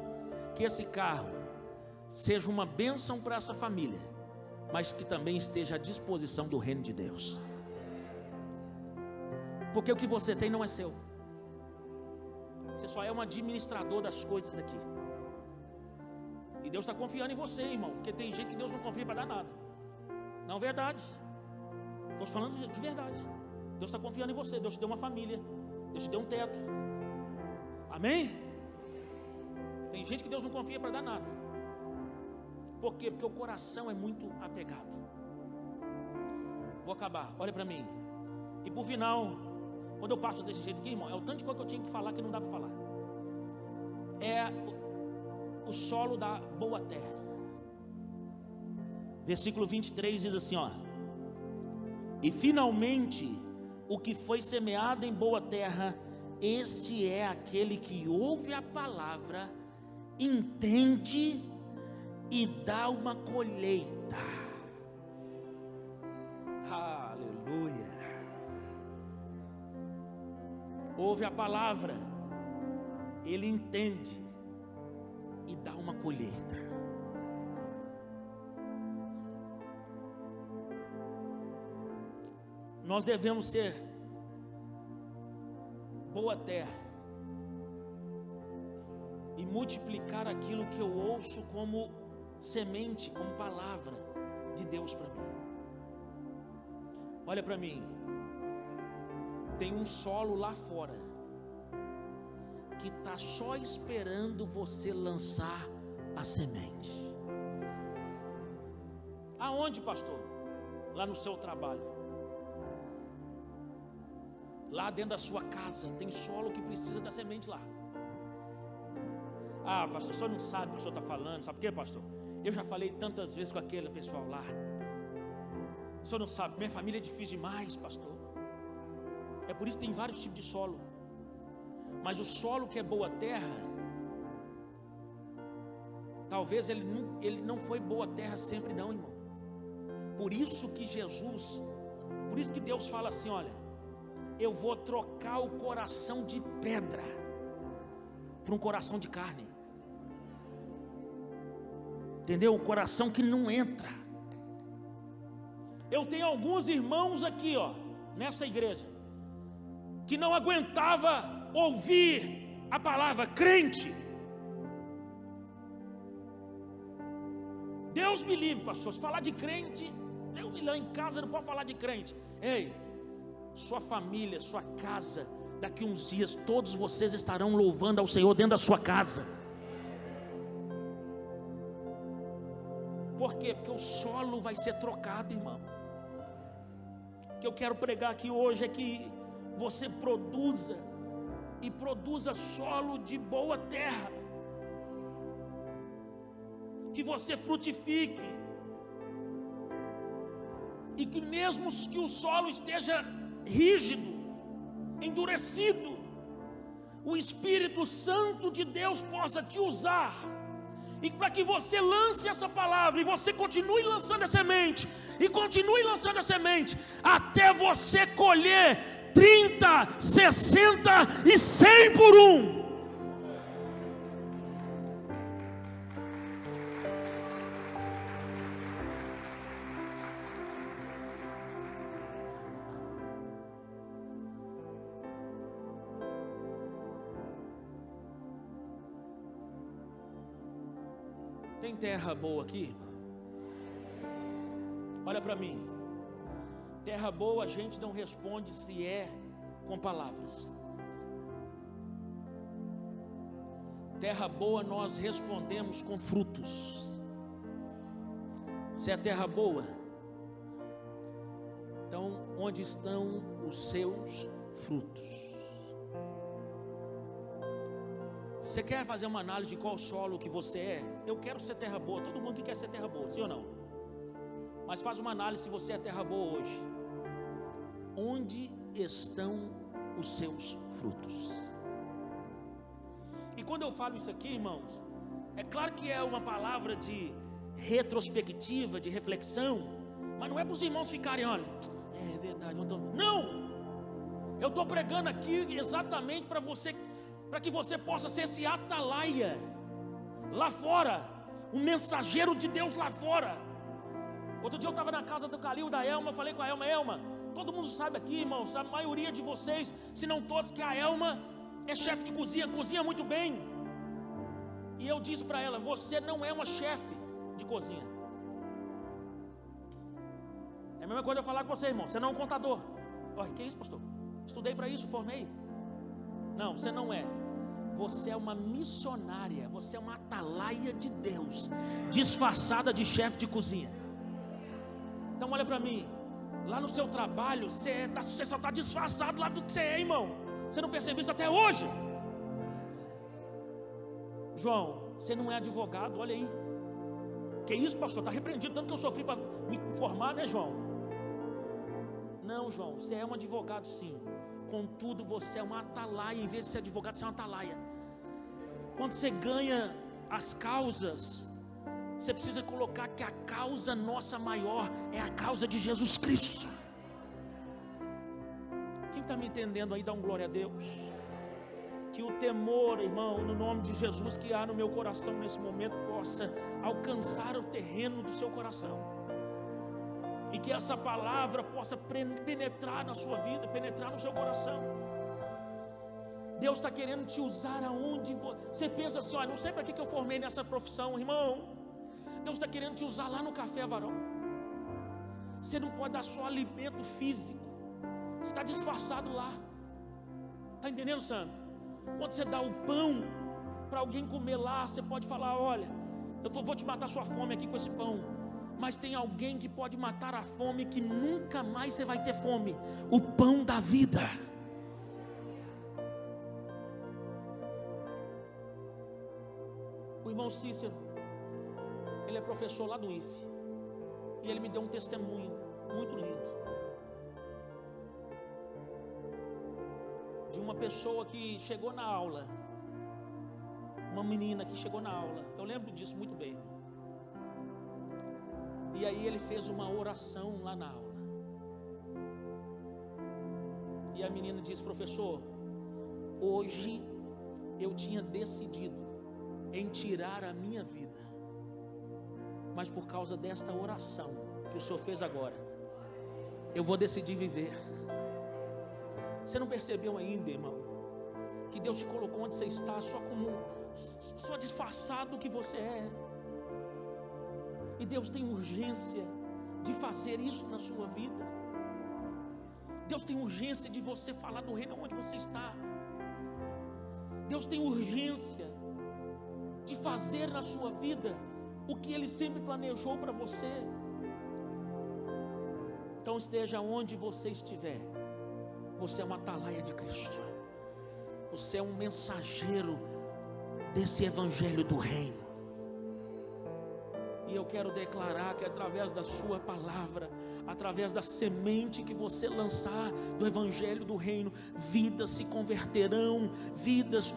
que esse carro seja uma bênção para essa família, mas que também esteja à disposição do reino de Deus. Porque o que você tem não é seu. Você só é um administrador das coisas aqui. E Deus está confiando em você, irmão. Porque tem gente que Deus não confia para dar nada. Não, verdade. Estou te falando de verdade. Deus está confiando em você. Deus te deu uma família. Deus te deu um teto. Amém? Tem gente que Deus não confia para dar nada. Por quê? Porque o coração é muito apegado. Vou acabar, olha para mim. E por final, quando eu passo desse jeito aqui, irmão, é o tanto de coisa que eu tinha que falar que não dá para falar. É o solo da boa terra. Versículo 23 diz assim, ó: e finalmente o que foi semeado em boa terra, este é aquele que ouve a palavra, entende e dá uma colheita. Aleluia. Ouve a palavra, ele entende e dá uma colheita. Nós devemos ser boa terra e multiplicar aquilo que eu ouço como semente, como palavra de Deus para mim. Olha para mim, tem um solo lá fora que está só esperando você lançar a semente. Aonde, pastor? Lá no seu trabalho, lá dentro da sua casa, tem solo que precisa da semente lá. Ah, pastor, o senhor não sabe o que o senhor está falando. Sabe por quê, pastor? Eu já falei tantas vezes com aquele pessoal lá. O senhor não sabe, minha família é difícil demais, pastor. É por isso que tem vários tipos de solo. Mas o solo que é boa terra, talvez ele não foi boa terra sempre não, irmão. Por isso que por isso que Deus fala assim, olha, eu vou trocar o coração de pedra por um coração de carne. Entendeu? Um coração que não entra. Eu tenho alguns irmãos aqui, nessa igreja, que não aguentava ouvir a palavra crente. Deus me livre, pastor, se falar de crente, eu me lá em casa não posso falar de crente. Ei, sua família, sua casa, daqui uns dias todos vocês estarão louvando ao Senhor dentro da sua casa. Por quê? Porque o solo vai ser trocado, irmão. O que eu quero pregar aqui hoje é que você produza solo de boa terra, que você frutifique, e que mesmo que o solo esteja rígido, endurecido, o Espírito Santo de Deus possa te usar, e para que você lance essa palavra, e você continue lançando a semente, e continue lançando a semente, até você colher 30, 60 e 100 por um. Tem terra boa aqui? Olha para mim. Terra boa a gente não responde se é com palavras. Terra boa nós respondemos com frutos. Se é terra boa, então onde estão os seus frutos? Você quer fazer uma análise de qual solo que você é? Eu quero ser terra boa, todo mundo que quer ser terra boa, sim ou não? Mas faz uma análise se você é terra boa hoje. onde estão os seus frutos. E quando eu falo isso aqui, irmãos, é claro que é uma palavra de retrospectiva, de reflexão, mas não é para os irmãos ficarem, olha, é verdade, não, eu estou pregando aqui exatamente para você, para que você possa ser esse atalaia lá fora, um mensageiro de Deus lá fora. Outro dia eu estava na casa do Calil, da Elma, falei com a Elma, todo mundo sabe aqui, irmãos, a maioria de vocês, se não todos, que a Elma é chefe de cozinha, cozinha muito bem. E eu disse para ela, você não é uma chefe de cozinha. É a mesma coisa eu falar com você, irmão, você não é um contador. Olha, que isso, pastor? Estudei para isso, formei. Não, você não é. Você é uma missionária, você é uma atalaia de Deus, disfarçada de chefe de cozinha. Então olha para mim, lá no seu trabalho, você só está disfarçado lá do que você é, irmão. Você não percebeu isso até hoje? João, você não é advogado, olha aí. Que isso, pastor? Está repreendido, tanto que eu sofri para me formar, né, João? Não, João, você é um advogado sim. Contudo, você é uma atalaia. Em vez de ser advogado, você é uma atalaia. Quando você ganha as causas, você precisa colocar que a causa nossa maior é a causa de Jesus Cristo. Quem está me entendendo aí, dá um glória a Deus. Que o temor, irmão, no nome de Jesus que há no meu coração nesse momento, possa alcançar o terreno do seu coração. E que essa palavra possa penetrar na sua vida, penetrar no seu coração. Deus está querendo te usar aonde você pensa assim, olha, não sei para que eu formei nessa profissão, irmão. Deus está querendo te usar lá no Café Avaró. Você não pode dar só alimento físico. Você está disfarçado lá. Está entendendo, Sandro? Quando você dá o pão para alguém comer lá, você pode falar, olha, vou te matar sua fome aqui com esse pão. Mas tem alguém que pode matar a fome, que nunca mais você vai ter fome. O pão da vida. O irmão Cícero, ele é professor lá do IFE, e ele me deu um testemunho muito lindo, de uma pessoa que chegou na aula, uma menina que chegou na aula, eu lembro disso muito bem, e aí ele fez uma oração lá na aula, e a menina disse, professor, hoje eu tinha decidido em tirar a minha vida, mas por causa desta oração que o Senhor fez agora, eu vou decidir viver. Você não percebeu ainda, irmão, que Deus te colocou onde você está só disfarçado do que você é, e Deus tem urgência de fazer isso na sua vida. Deus tem urgência de você falar do reino onde você está. Deus tem urgência de fazer na sua vida o que Ele sempre planejou para você. Então esteja onde você estiver, você é uma atalaia de Cristo, você é um mensageiro desse evangelho do reino. E eu quero declarar que através da sua palavra, através da semente que você lançar do evangelho do reino, vidas se converterão, vidas,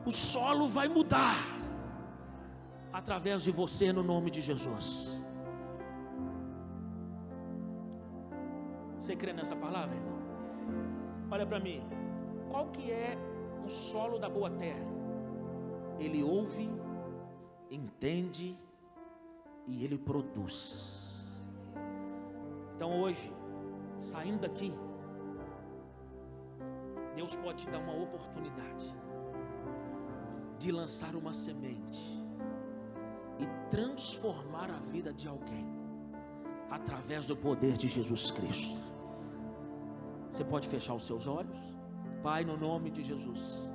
o solo vai mudar através de você, no nome de Jesus. Você crê nessa palavra, irmão? Olha para mim, qual que é o solo da boa terra? Ele ouve, entende e ele produz. Então hoje, saindo daqui, Deus pode te dar uma oportunidade de lançar uma semente e transformar a vida de alguém através do poder de Jesus Cristo. Você pode fechar os seus olhos? Pai, no nome de Jesus,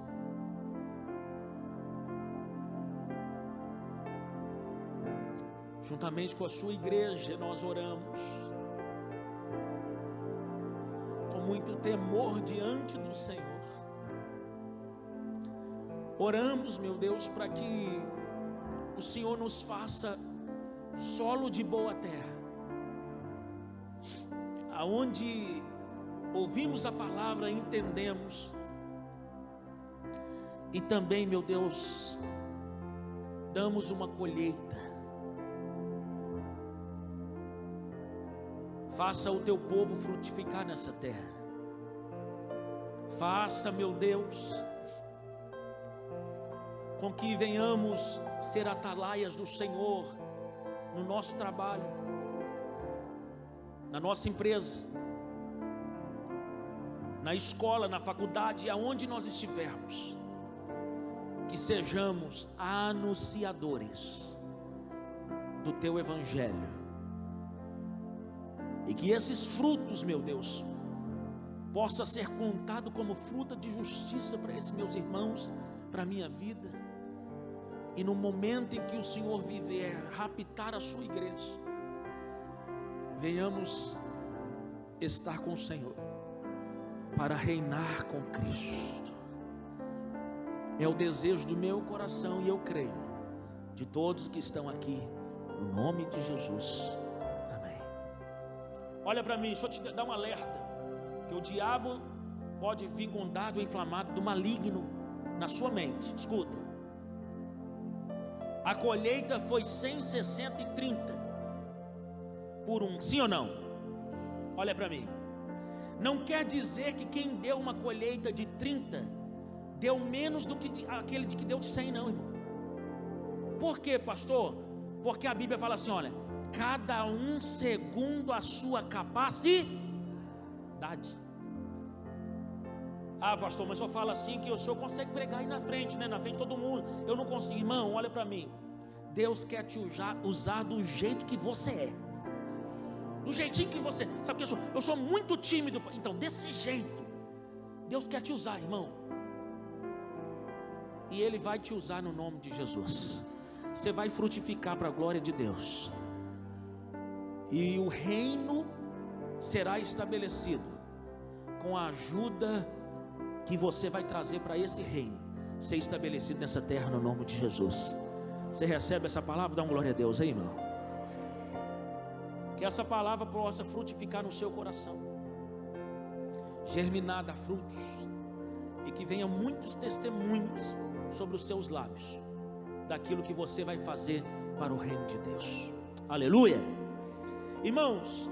juntamente com a sua igreja, nós oramos com muito temor diante do Senhor. Oramos, meu Deus, para que o Senhor nos faça solo de boa terra, aonde ouvimos a palavra, entendemos, e também, meu Deus, damos uma colheita. Faça o teu povo frutificar nessa terra. Faça, meu Deus, com que venhamos ser atalaias do Senhor no nosso trabalho, na nossa empresa, na escola, na faculdade, aonde nós estivermos. Que sejamos anunciadores do teu evangelho, e que esses frutos, meu Deus, possa ser contado como fruta de justiça para esses meus irmãos, para a minha vida. E no momento em que o Senhor vier raptar a sua igreja, venhamos estar com o Senhor para reinar com Cristo. É o desejo do meu coração, e eu creio, de todos que estão aqui, no nome de Jesus, amém. Olha para mim, deixa eu te dar um alerta, que o diabo pode vir com um dardo inflamado do maligno na sua mente. Escuta, a colheita foi 100, 60 e 30 por um, sim ou não? Olha para mim, não quer dizer que quem deu uma colheita de 30 deu menos do que aquele que deu de 100, não, irmão. Por quê, pastor? Porque a Bíblia fala assim, olha, cada um segundo a sua capacidade. Ah, pastor, mas o senhor fala assim que o senhor consegue pregar aí na frente, né? Na frente de todo mundo. Eu não consigo. Irmão, olha para mim, Deus quer te usar do jeito que você é, do jeitinho que você, sabe que eu sou muito tímido, então desse jeito Deus quer te usar, irmão. E Ele vai te usar no nome de Jesus. Você vai frutificar para a glória de Deus, e o reino será estabelecido com a ajuda que você vai trazer para esse reino ser estabelecido nessa terra, no nome de Jesus. Você recebe essa palavra? Dá uma glória a Deus aí, irmão. Que essa palavra possa frutificar no seu coração, germinar, dar frutos, e que venha muitos testemunhos sobre os seus lábios daquilo que você vai fazer para o reino de Deus. Aleluia. Irmãos,